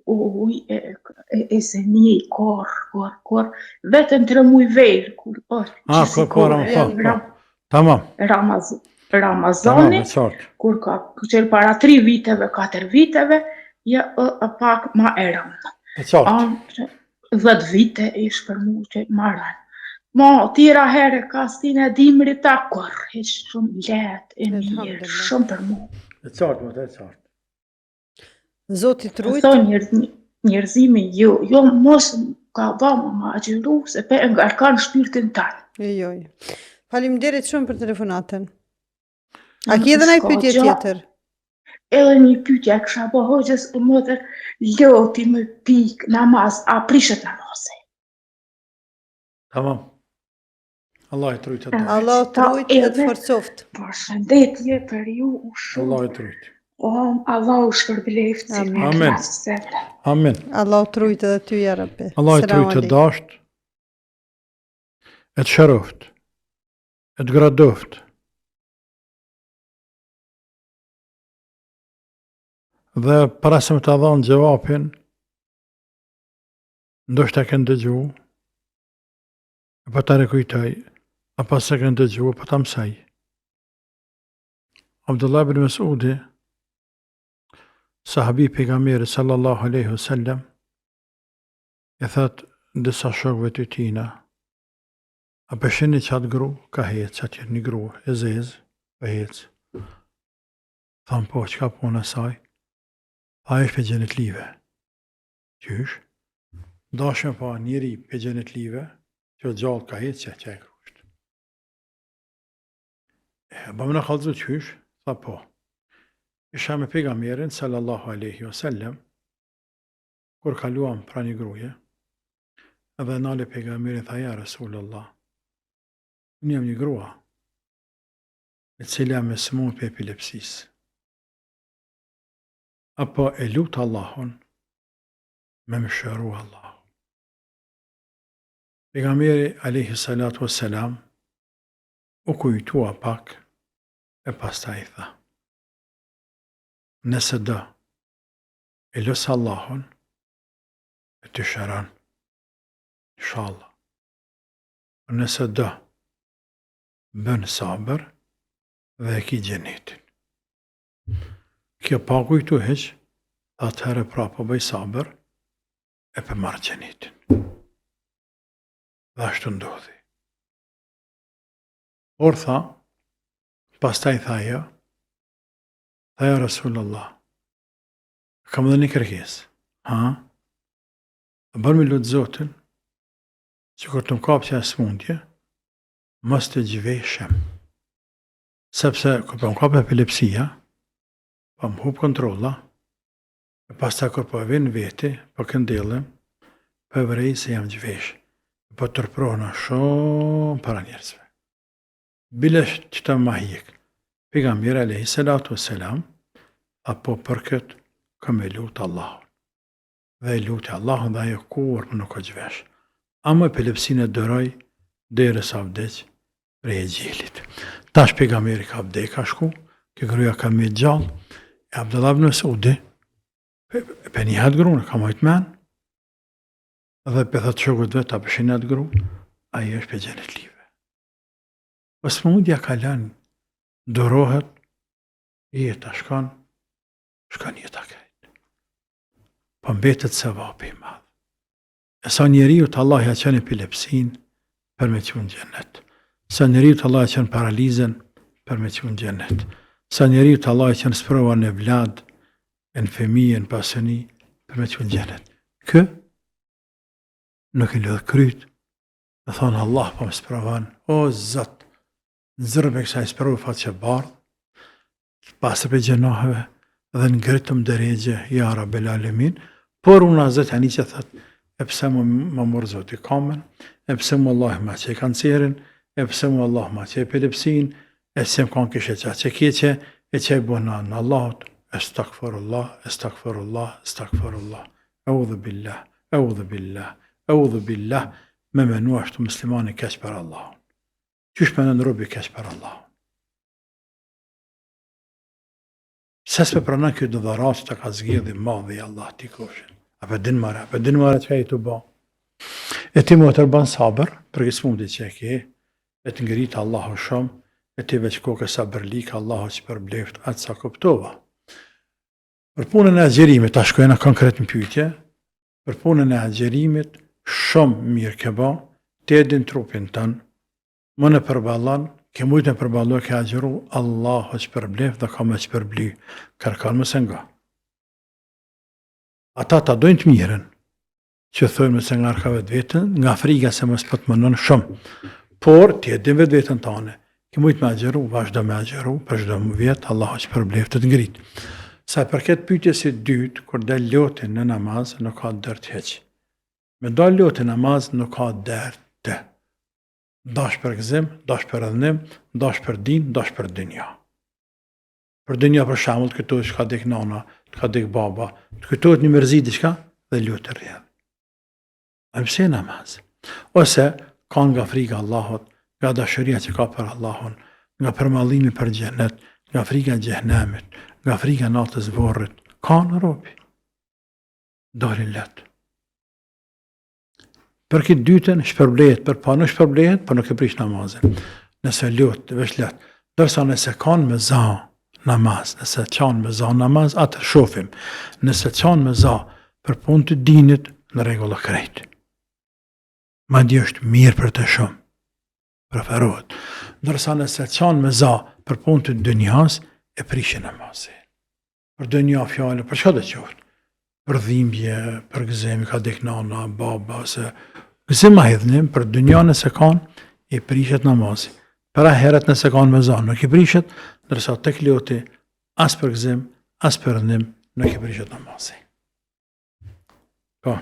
uj, e se një kor, vetëm 3 muj verë, kur është, Tamam. Ramazani, kur ka qëllë para 3 viteve, 4 viteve, ja pak ma eram. 10 vite ish për mu që maran. Ma tira herë ka stine dimri ta kur, ish shumë letë e mirë, shumë për mu. E qartë, më të e qartë. Zotit rujtë. Thonë njerëzimi jo mos ka vama ma agjeru, se pe ngarkan shpirtin tanë. Jo. Faleminderit shumë për telefonatën. A ki edhe një pyetje tjetër? Edhe një pyetje kësha po hoxhës motër loti më pik namaz, a prishet namazi? Tamam. Allah i trujtë të Allah i trujtë dhe të forcoft. Përshëndetje për ju shumë. Allah i trujtë. Allah u shpërbleft. Amen. Amen. Allah u trujtë dhe ty, ja Rabbi. Allah i trujtë të dasht, e të shëroft, e të gradoft. Dhe para se më të adhonë gjevapin, ndoshta kënë dëgju, e pa të rekujtaj, apo se kanë dëgjuar po ta mësoj. Abdullah ibn Mas'udi, sahabi pejgamberit sallallahu alaihi wasallam, e thot disa shokëve të tina, a përshini qatë gru, ka hecë, që atje një gru, e zezë, pa hecë. Thamë po, që ka puna saj? A është për gjenit live. Qysh? Dashme pa njëri për gjenit live, që gjallë ka hecë, që e grusht. Ba më në kalëzu qysh? Tha po. Isha me pejgamberin, sallallahu alaihi wasallam, kur kaluam pra një gruje, edhe nale pejgamberin tha ja Rasulullah, unë jam një grua, e cila me smu për epilepsis. Apo e lutë Allahun, me më shëru Allahu. Pejgamberi alaihi salatu wassalam, u kujtua pak, e pasta i tha, nëse do, e lësë Allahun, e të shëran, inshallah. Nëse do, bën sabër dhe e ki gjenetin. Kjo pa kujtu heq, atëherë prapë bëj sabër, e për marë gjenetin. Dhe ashtu ndodhi. Por tha, pastaj tha jo, tha jo Rasulullah, kam dhe një kërkesë, ha? Bërë me lutë Zotin, që kur të më kapë që e smundje, mos të gjiveshem. Sepse, kur për më kapë epilepsia, pa më hupë kontrolla, e pas ta kur për vinë veti, për këndelëm, për vrej se jam gjivesh, për të tërprohna shumë para njerëzve. Bilesh që të më mahjek, pejgamberi alaihi salatu wassalam, apo për këtë, kam e lutë Allahun. Dhe e lutë Allahun dhe ajo kur më nuk o gjvesh. Ama epilepsin e dëroj, dhere sa vdeq, prej e gjelit. Tash pejgamberi ka vdek, ka shku, kë gruja ka me gjallë, e Abdullah ibn Mas'udi, pe një hatë grunë, ka mojtë men, dhe pe thëtë shokët vetë, a përshin atë gru, ajo është pe gjenit live. Pas mundja ka lanë, dërohet, jeta shkan jeta kajtë. Pa mbetet se vapi i madhë. E sa njeriu të Allah ja qenë epilepsin, për me qënë gjennet. Sa njeriu të Allah ja qenë paralizen, për me qënë gjennet. Sa njeriu të Allah ja qenë sprova në vlad, në fëmijë, në pasëni, për me qënë gjennet. Kë, nuk i lëdhë kryt, dhe thonë Allah pa më sprovan, o zëtë, në zërë me kësa i sprovë fatë që bardhë, pasër për gjenohëve, dhe në gritëm dëregje, ja Rabbel Alemin, por unë a zëtë ani që thëtë, e pëse më morë zotë i kamen, e pëse më Allah ma që i kancerin, e pëse më Allah ma që i epilepsin, e pëse më kanë kështë qa që keqe, e që i bëna në Allahot, estakfarullah, estakfarullah, estakfarullah, eudhu billah, eudhu billah, eudhu billah, me menu ashtu muslimani keq për Allahon. Qysh me në robi keq për Allahon? Ses për prana kjo dhe dharat që të ka zgjidhi madhi Allah t'i koshin. A për din mare që ka i të ba. E ti më të rban sabër, për kësë mundi që e ke, e të ngritë Allahu shumë, e ti veç koke sabërlik Allahu që për bleft atë sa kuptova. Për punën e agjerimit, ta shkojna konkret në pyetje, për punën e agjerimit, shumë mirë ke ba, te edin trupin tënë, më në përbalan, ke mujtë në përbalu ke agjeru, Allahu që për bleft dhe ka me që për bly, kërkan më se nga. Ata ta dojnë të mirën, që thojnë mëse nga arka vetë vetën, nga friga se mësë pëtë mënën shumë. Por, ti e din vetë vetën tane, ki mujtë me agjeru, vazhdo me agjeru, për shdo më vjetë, Allah që për bleftë të ngritë. Sa për këtë pyetje si dytë, kur del lotin në namaz, nuk ka dërt heq. Me dal lotin namaz, nuk ka dërt. Dash për gëzim, dash për rëdhnim, dash për din, dash për dynja. Për dynja për shamull, të këtojt që ka dek nana, të ka dek baba, të këtojt një mërzi diçka dhe lutë të rrjedhë. A pëse namaz? Ose ka nga frika Allahot, nga dashëria që ka për Allahon, nga përmallimi për gjennet, nga frika gjehnemit, nga frika natës vorrit, ka në robi. Dalin letë. Për këtë dytën, shpërblehet, për pa nuk shpërblehet, për nuk e prish namazin. Nëse lutë, veç let. Dërsa nëse kanë me za namaz, nëse qanë me za namaz, atër shofim. Nëse qanë me za për punë të dinit, në regullë krejt. Ma di është mirë për të shumë, preferohet. Dërsa nëse qanë me za për punë të dënjas, e prishin namazin. Për dënja fjallë, për çka dhe qoftë? Për dhimbje, për gëzemi, ka dek nana, baba, se gëzim ma hedhnim, për dënja nëse kanë, i prishet namazi. Para heret nëse kanë me za, nuk i prishet, nërsa tek loti, as për gëzim, as për dhënim, nuk i prishet namazi. Po.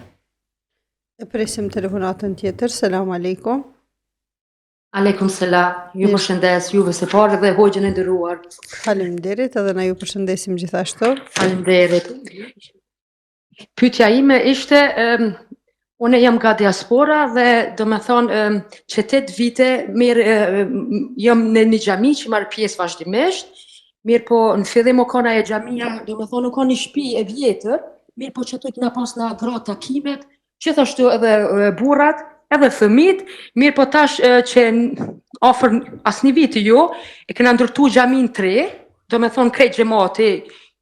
E presim telefonatën tjetër. Selam aleikum. Aleikum selam, ju përshëndes, juve së pari dhe hoxhën e nderuar. Faleminderit, edhe na ju përshëndesim gjithashtu. Faleminderit. Pyetja ime ishte, unë jam nga diaspora dhe do me thonë që 8 vite jam në një xhami që marr pjesë vazhdimisht, mirë po në fillim o kona e xhamia, do me thonë o ka një shtëpi e vjetër, mirë po që ato kena pas nga gratë takimet, gjithashtu edhe burrat, edhe fëmijët, mirë po tash që afër asnjë viti jo, e kena ndërtu xhamin 3, do me thonë krejt xhamati,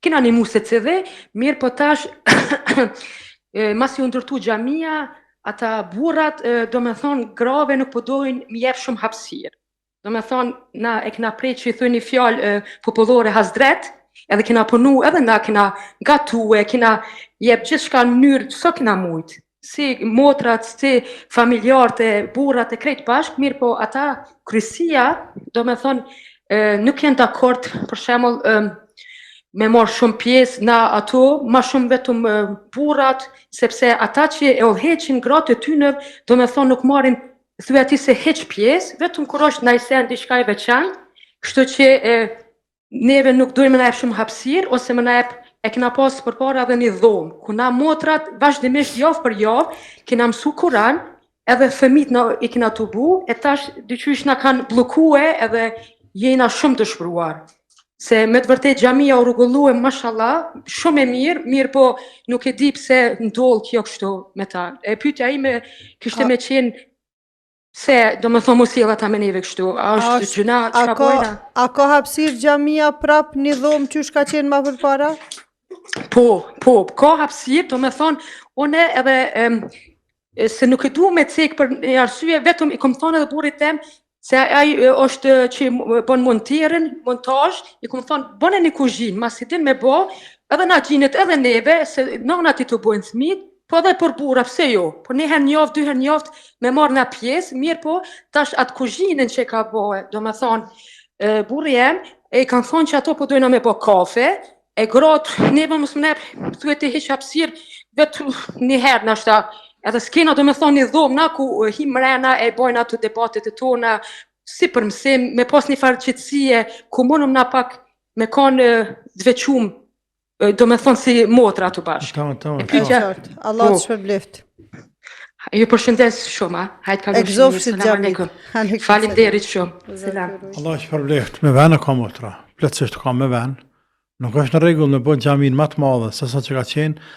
kena një muset se dhe, mirë po tash, mas ju ndërtu xhamia, ata burrat, do me thonë, grave nuk po dojnë mi jep shumë hapësirë. Do me thonë, na e kena prej që i thuj një fjallë popullore Hazdret, edhe kena punu, edhe na kena gatue, kena jep gjithë shka në mënyrë, so kena mujtë. Si motrat, si familjarët e burrat e krejt bashkë, mirë po ata krysia, do me thonë, nuk jenë dakord, për shembull, me marrë shumë pjesë na ato, ma shumë vetëm burrat, sepse ata që e udhëheqin gratë e tyre, do me thonë nuk marrin, thuaj ati se heq pjesë, vetëm kur është ndaj sen diçka e veçantë, kështu që neve nuk dojmë na jep shumë hapësirë, ose më na jep e kena pas përpara edhe një dhomë, ku na motrat vazhdimisht javë për javë, kena mësu Kur'an, edhe fëmijët na i kena tubu, e tash dyqysh na kanë bllokue edhe jena shumë të shpëruar. Se me të vërtet xhamia u rregullue, mashallah, shumë e mirë po nuk e di pse ndodh kjo kështu me ta. E pyetja ime kishte me qenë se do me thonë mos sjell ata me neve kështu, a është gjuna, çka bojna? A ka hapësirë xhamia prap një dhomë qysh ka qenë më përpara? Po, ka hapësirë, do me thonë, une edhe se nuk e du me cek për një arsye, vetëm i kom thonë edhe burrit tem, se ai është që bën montazh, i kom thonë, bëne një kuzhinë, mas i din me bo, edhe na gjinët edhe neve, se nana ti të bojnë fëmijët, po edhe për burra, pse jo? Po një herë njoft, 2 herë njoft, me marrë nga pjesë, mirë po, tash atë kuzhinën që ka bëhe, do me thonë, burri jem, e kanë thonë që ato po dojna me bo kafe, e gratë, neve mos më nepë, thuet e hiq hapësirë, vetë një herë nashta, edhe s'kena do me thonë një dhomë, na ku him mrena e bojna ato debatet e tona, si për mësim, me pas një farë qëtësie, ku mundëm na pak me kanë dvequmë, do me thonë si motra ato bashkë. Allah të shpërbleft. Ju përshëndes shumë, hajtë ka vështirë. Selam aleikum. Faleminderit shumë. Selam. Allah të shpërbleft. Me vene ka motra, plotësisht ka me ven. Nuk është në rregull me bën xhamin më të madhe se sa që ka qenë,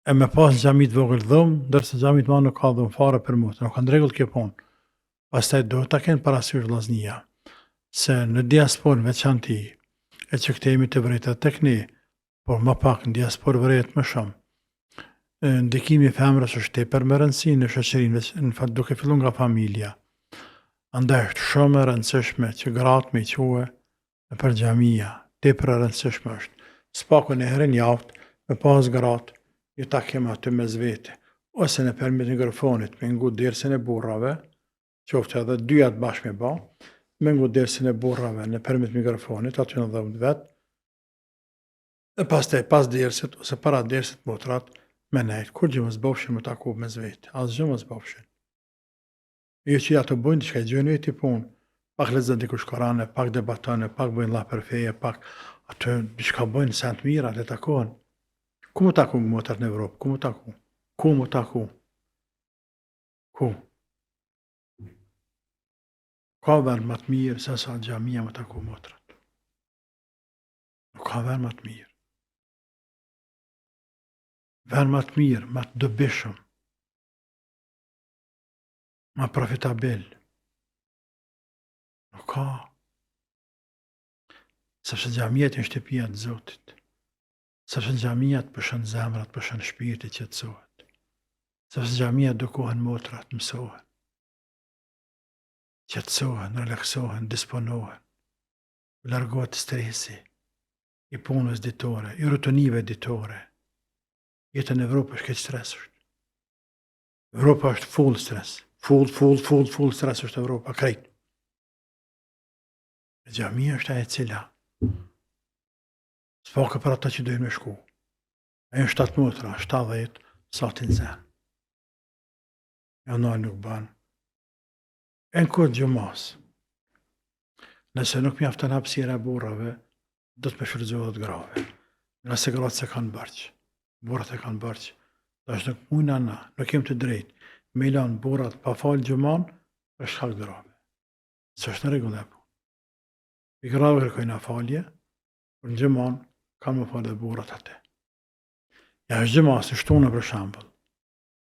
e me pas xhamit vogël dhëm, ndërsa xhamit më nuk ka dhëm fare për motra. Nuk ka në rregull kjo punë. Pastaj do ta kenë parasysh vllaznia se në diasporë veçanti e që këtejemi të vërejta tek ne, por më pak në diasporë vërejt më shumë. Ndikimi i femrës është tepër me rëndësi në shoqërinë, në fakt duke filluar nga familja. Andaj është shumë e rëndësishme që gratë me quhe për xhamia, tepër e rëndësishme është. S'paku në herën javë me pas gratë, ju ta kemë aty mes vete, ose në përmet mikrofonit me ngut dersën e burrave, qoftë edhe dyja të bashkë me ba, me ngut dersën e burrave në përmet mikrofonit, aty në dhëmë vetë, e pastaj pas dersit ose para dersit motrat me nejtë, kur gjë më zbofshin më taku me zveti, asë gjë më zbofshin. Jo që ato bojnë që ka i gjënë veti punë, pak lezën dikush Korane, pak debatane, pak bojnë la për feje, pak ato që bojnë sent mira të takohen. Ku më taku në motrat në Evropë? Ku më taku? Ku më taku? Ku? Ka vend më të mirë se sa xhamia më taku motrat. Nuk ka vend më të mirë. Vend më të mirë, më të dobishëm, ma profitabil. Nuk ka. Sepse xhamiat janë shtëpia të Zotit. Sepse xhamiat përshën zemrat, përshën shpirti qetësohet. Sepse xhamiat dukohen motrat, mësohen. Qetësohen, relaksohen, disponohen. Largohet stresi i punës ditore, i rutinive ditore. Jeta në Evropë është këtë stres është. Evropa është full stres. Full stres është Evropa, krejt. Xhamia është ajo e cila s'paka për ata që dojnë me shku. Ajo 7 motra, 70, sa t'in zen. Janë nuk ban. E në kodë gjumas. Nëse nuk mjafton hapësira e burrave, do të me shfrytëzohet grave. Nëse gratë se kanë bërqë, burrat e kanë bërqë, tash nuk mujna na, nuk jem të drejtë, me i lanë burrat pa falë gjuman, për shkak grave. Së është në rregull e punë. I grave kërkojnë falje, për në gjuman, kanë me falë dhe burrat atë. Ja është gjumas të shtuna për shembull,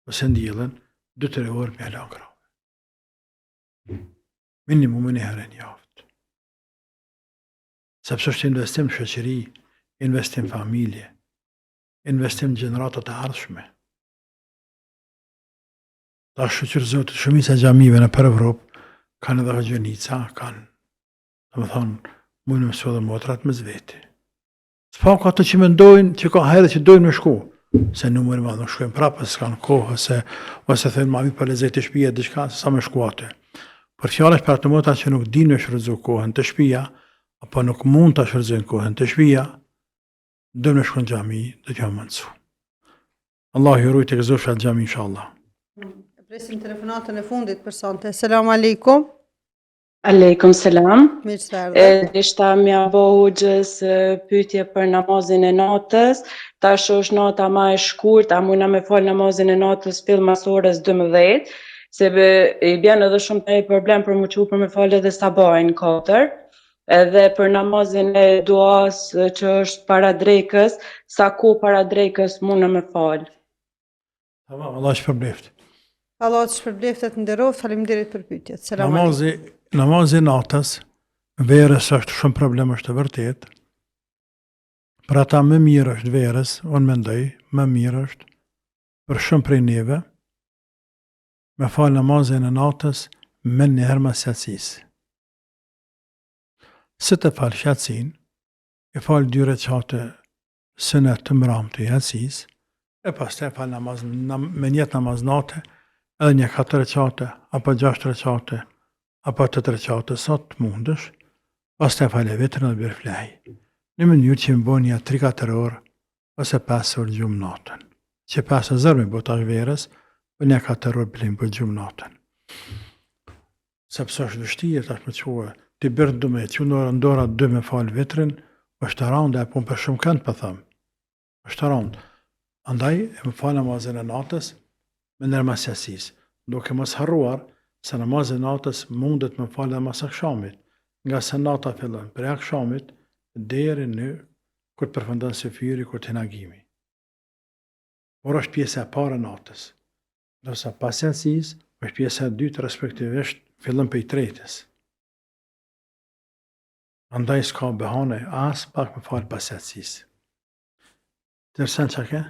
ose ndjellën 2-3 orë me lanë grave. Minimum një herë në javë. Sepse është investim në shoqëri, investim në familje, investim në gjeneratat e ardhshme. Ta shoqërë Zotit, shumica e xhamive në për Evropë kanë edhe gjenica, kanë, domethënë, mundë mëso dhe motrat me zveti. S'paka ato që mendojnë që ka herë që dojnë me shku, se numëri ma nuk shkojnë prapë, se s'kanë kohë, ose thënë ma mi për lezet të shpija, diçka, se sa me shku atë. Për fjallë është për atë motrat që nuk dinë me shfrytëzu kohën të shpija, apo nuk mund të shfrytëzojnë kohën të shpija, do në shkon xhami, do t'ja mëndsu. Allah ju rujt e gëzosh atë xhami, inshallah. Presim telefonatën e fundit për sonte. Selam aleikum. Aleikum selam. Mirë se erdhe. Ishta mja bo hoxhës pyetje për namazin e natës. Tash është nata ma e shkurt, a mujna me fal namazin e natës fill mas orës 12, se i bjen edhe shumë të problem për më për me fal edhe sabahin 4. Edhe për namazin e duas që është para drekës, sa ku para drekës muna me fal. Tamam, Allah shpërbleft. Allah të shpërbleftet nderoft, faleminderit për pyetjet. Selam aleikum. Namazi natës, verës është shumë problem, është vërtet. Për ata më mirë është verës, unë mendoj, më mirë është për shumë prej neve me fal namazin e natës me njëherë mas yatsis. Se të falë shatsin, e falë 2 recate sënet të mram të yatsis, e pas të e falë me njët namaz nate, edhe një 4 recate, apo 6 recate, apo 8 recate, sa të mundësh, pas të e falë e vetërën dhe bërë flej. Në mënyrë që më bo një 3-4 orë, ose 5 orë gjumë natën. Që 5 zërë me botash verës, për një 4 orë bëlim për gjumë natën. Sepse është vështirë tash me quë, të bërë dume, që ndora 2 me falë vetrin, është të randë e punë për shumë kënd për thëmë. është të randë. Andaj, e më falë namazin e natës me nërmas yasis. Duke mos harruar, se namazin e natës mundet me falë dhe mas akshamit, nga se nata fillon për akshamit, deri në kur të përfundon sefiri, kur të hinagimi. Por është pjesa e parë e natës. Ndërsa pas yasis, është pjesa e dytë respektivisht fillon për i tretës. Andaj s'ka behane as pak me falë pas yasis. Tërsen që ke?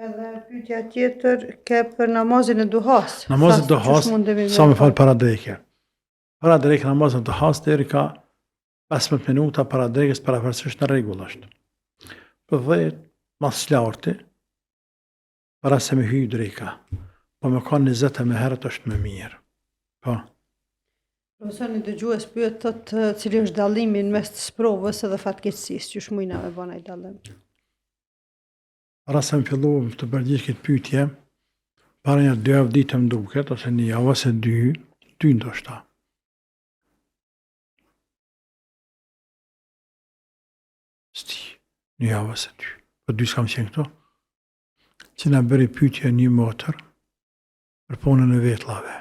Edhe pyetja tjetër ke për namazin e duhas. Namazin e duhas, sa me falë para dreke. Para dreke namazin e duhas deri ka 15 minuta para drekës paraferësisht në rregull është. Për 10 mas larti, para se me hyj dreka. Po me ka 20 me herët është më mirë. Po. Profesor, një dëgjues pyet thotë cili është dallimi në mes të sprovës edhe fatkeqësisë, që shmujna me bëna i dallim. Para se më fillu të përgjigj këtë pyetje, para një 2 ditë më duket, ose një javë ose 2 ndoshta. Një javë ose 2. Po 2 s'kam qenë këto. Që na bëri pyetje një motër për punën e vetllave.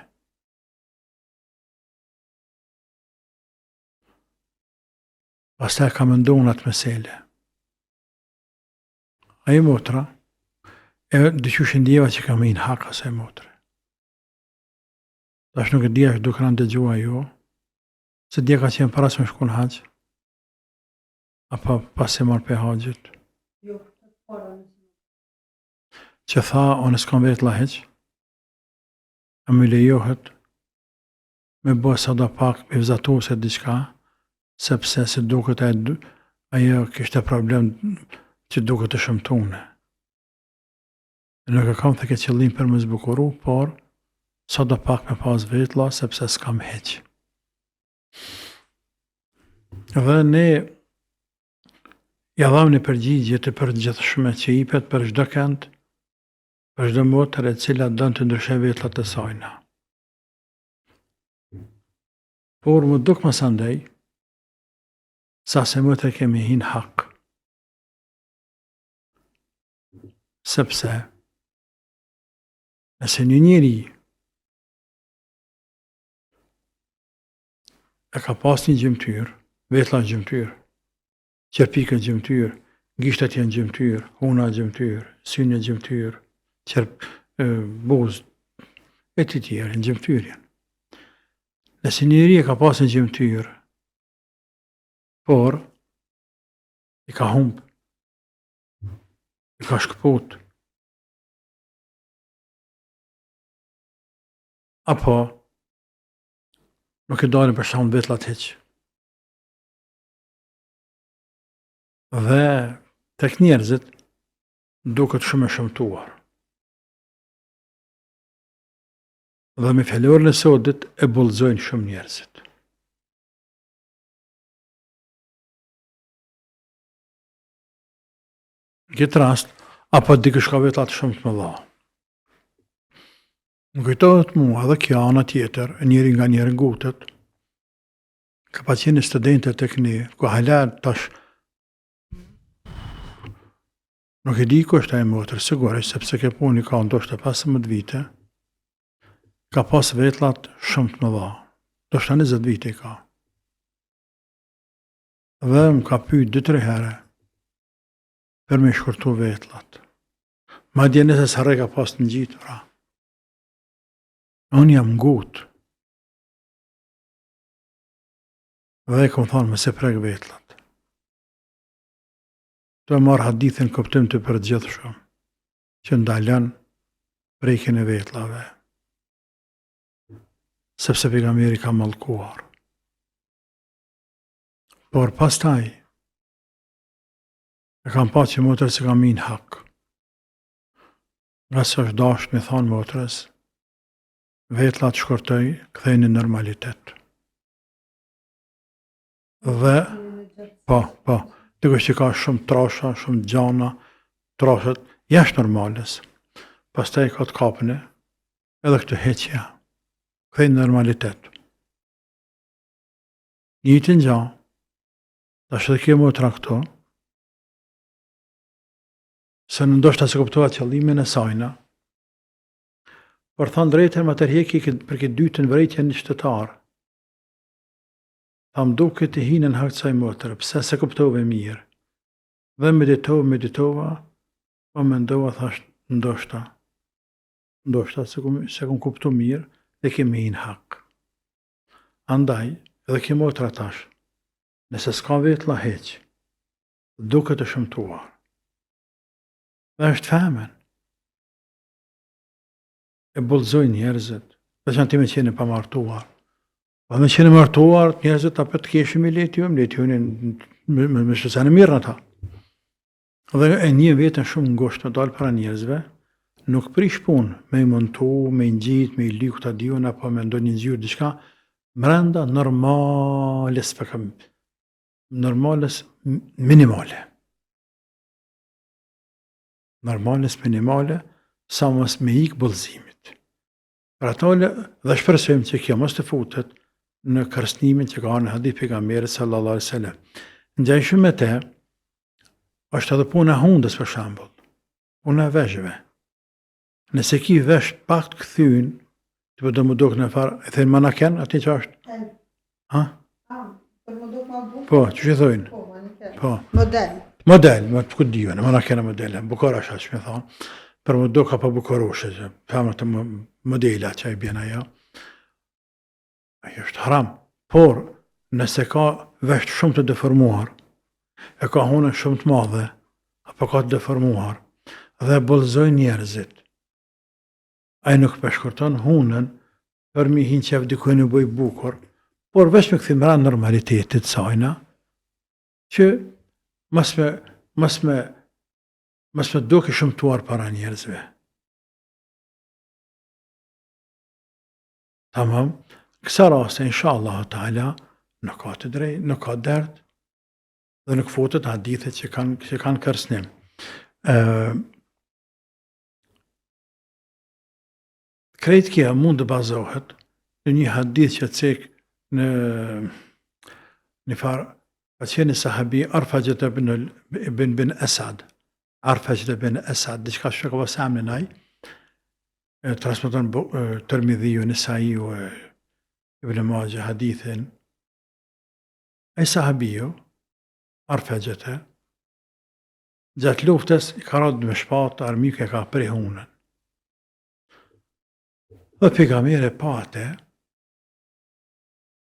Pastaj ka menduar atë mesele. Ajo motra, e dyqysh ndjeva që kam i në haka se motre. Tash nuk e di është duke na dëgjua ju, se dje ka qenë para se më shku në haqë, apo pas e marrë pe haqët, që tha, unë s'kam vetë la heq, a më lejohet me bo sada pak me vëzatu se diçka, sepse se duket ajo kishte problem që duket të shëmtune. Nuk e kam theke qëllim për më zbukuru, por sada pak me pas vetla, sepse s'kam heq. Dhe ne ja dham një përgjigje të përgjithshme që jipet për çdo kënd, për çdo motër e cila don të ndryshojë vetlat e sajna. Por më duk më sandej, sa se motër kemi hin hak. Sepse, nëse një njeri e ka pas një gjymtyr, vetla gjymtyr, qerpikët gjymtyr, gishtat janë gjymtyr, huna gjymtyr, synë gjymtyr, buz, e të tjerë në gjymtyr janë. Nëse njeri e ka pas një gjymtyr, por i ka humb, i ka shkëput, apo nuk e dalin për shkak vetlat hiç. Dhe tek njerëzit duket shumë e shëmtuar. Dhe me fjalorën e sodit e bullzojnë shumë njerëzit. Në këtë rast, apo dikush ka vetlat shumë të mëdha. Më kujtohet mua edhe kjo ana tjetër, njëri nga njerë ngutet, ka pa qenë studente tek ne, ku hala tash nuk e di ku është ai motër, sigurisht sepse ke puni ka ndoshta 15 vite, ka pas vetlat shumë të mëdha, ndoshta 20 vite ka. Dhe më ka pyet 2-3 herë për me shkurtu vetlat. Madje nëse s'harrej ka pas të ngjitura. Unë jam ngut. Dhe e kom thonë me se prek vetlat. Të e marrë hadithin kuptim të përgjithshëm, që ndalën prekjen e vetlave. Sepse pejgamberi ka mallkuar. Por pastaj, e kam pa që motër se kam min hak. Nga se është dasht me thonë motrës, vetlat shkurtoj, kthejnë në normalitet. Dhe, po, dikush që ka shumë trasha, shumë gjana, trashat jashtë normales. Pastaj ka të kapëne, edhe këtë heqja, kthejnë në normalitet. Njëjtin gjë, tash edhe kjo motra këto, se në ndoshta se kuptohet qëllimin e sajna, por thonë drejtën më tërheki për këtë dytën vërejtjen një qytetar. Tham duke të hinën hak kësaj motër, pse se kuptove mirë. Dhe meditova, po mendova thash ndoshta se kum kuptu mirë dhe kemi hin hak. Andaj, edhe kjo motra tash, nëse s'ka vetla heq, duke të shëmtuar. Dhe është femen. E bullzoj njerëzit, dhe që në ti me qenë pa martuar. Pa me qenë martuar, njerëzit apet të keshim i letjojnë me shësene mirë në ta. Dhe e një vetën shumë ngosht me dalë para njerëzve, nuk prish pun me i montu, me i ngjit, me i liku të dion, apo me ndonjë një zhjur, diçka, mrenda normales minimale. Normales minimale, sa mos me ik bullzimit. Për atale dhe shpresojmë që kjo mos të futet në kërcënimin që ka në hadith pejgamberit sallallahu alaihi wasallam. Ngjajshëm me te, është edhe puna e hundës për shembull, puna e veshëve. Nëse ki vesh pak të kthyn, të do më duk në farë, e thënë manaken, ati që është? Ha? Po, që që thëjnë? Po. Model, më të këtë dijon, manakena modele, bukar është që me thonë, për më duk apo bukaroshe, që femër të modela që a i bjena ja. Ajo është haram. Por, nëse ka vesh shumë të deformuar, e ka hunën shumë të madhe, apo ka të deformuar, dhe bollëzoj njerëzit, ai nuk përshkurton hunën për mi hinë qef dikuj në bëj bukur, por veç me këthim ra normalitetit sajna, që mas me duke shumëtuar para njerëzve. Tamam, kësa raste, inshallah ta'ala, nuk ka të drejt, nuk ka dert, dhe nuk fotet hadithet që kanë kërsnim. Krejt kja mund të bazohet në një hadith që cek në një farë, ka qenë sahabi Arfajët bin Asad. Arfajët bin Asad, diçka që ka pasam në naj, transmeton Tirmidhiu, Nesaiu, Ibn Majah hadithin. Ai sahabiu, Arfajët, gjatë luftës i ka radhë me shpatë, armiku e ka prej hunën. Dhe pejgamberi e pa atë,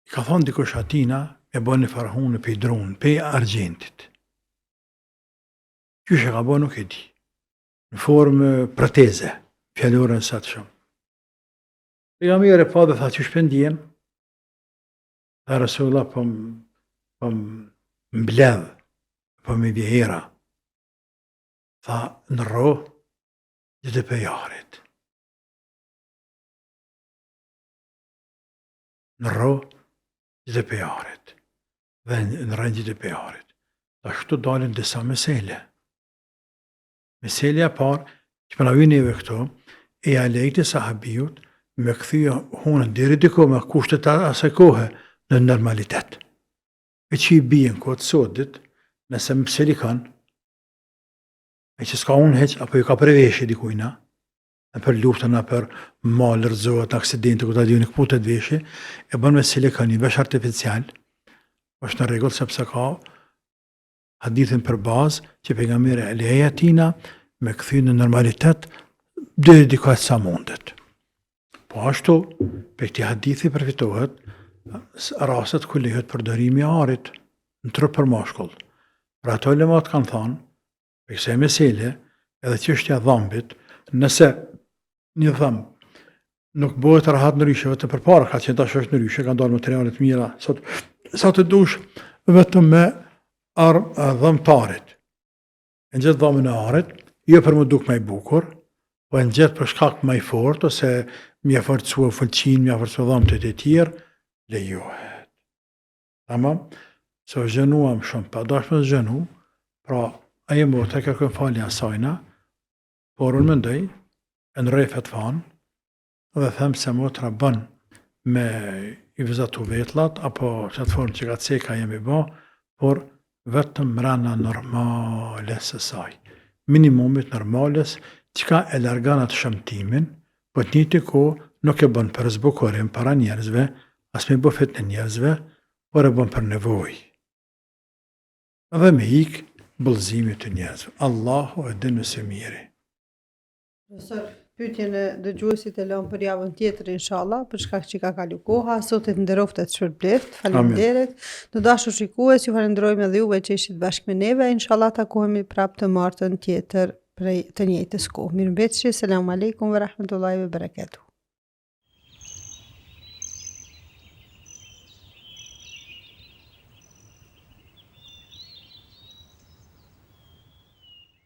i ka thonë dikush atina e bën një farhunë pe dronë, pe argjentit. Qysh e ka bën nuk e di. Në formë proteze, fjallore në satë shumë. Pejgamberi e pa dhe tha qysh pëndjen, dhe Rasulullah po mbledh, po me vjehera. Tha në ro, gjithë pe jarit. Në ro, gjithë pe jarit. Dhe në rënë gjithë pe jarit. Ta shtu dalin disa mesele. Meselja parë, që për në vijnëve këto, e ja lejtë sahabijut me këthyja hunën diri diko me kushtet asaj kohe në normalitet. E që i bijën këtë sotit, nëse më pëseli kanë, e që s'ka unë heq, apo i ka preveshje dikujna, e për luftën, e për malë, rëzohet, aksidente, këtë adiju në këputet veshje, e bën me silikon, një vesh artificial, është në regullë sepse ka hadithin për bazë, që pejgamberi e leja tina, me këthy në normalitet, dhe dikajt sa mundet. Po ashtu, për këti hadithi përfitohet, rastet ku lehet përdorimi arit, në trup për mashkull. Pra ato lemat kanë thanë, për kësaj mesele, edhe çështja e dhambit, nëse një dhëmb nuk bëhet rahat në ryshe, vetëm përpara ka qenë tash është në ryshe, kanë dalë materialet mira, sa të dush vetëm me dhëmtarit. Në gjithë dhëmën e arit, jo për më duk më i bukur, po në gjithë për shkak më i fort, ose mja forcua fëlqin, mja forcua dhëmët e tjerë, lejohet. Tamam? Se o zhënuam shumë, pa dashme zhënu, pra aje më të kërkën falja sajna, por unë mendoj, në rejfet fanë, dhe them se motra bën me i vizatu vetlat, apo që të formë që ka ceka jemi ba, por vetëm mrena normales e saj. Minimumit normales, që ka e larganat shëmtimin, po të njëti ko nuk e bën për zbukurim para njerëzve, as me bufet në njerëzve, por e bën për nevoj. Dhe me ik bëllëzimit të njerëzve. Allahu e din më së miri. Profesor, pyetjen e dëgjuesit e lëm për javën tjetër inshallah, për shkak që ka kalu koha, sot e nderoftë të shpërbleft. Faleminderit. Të dashur shikues, ju falenderojmë edhe juve që ishit bashkë me neve. Inshallah takohemi prapë të martën tjetër prej të njëjtës kohë. Mirëmbëjtje, selam aleikum ve rahmetullahi ve berekatuh.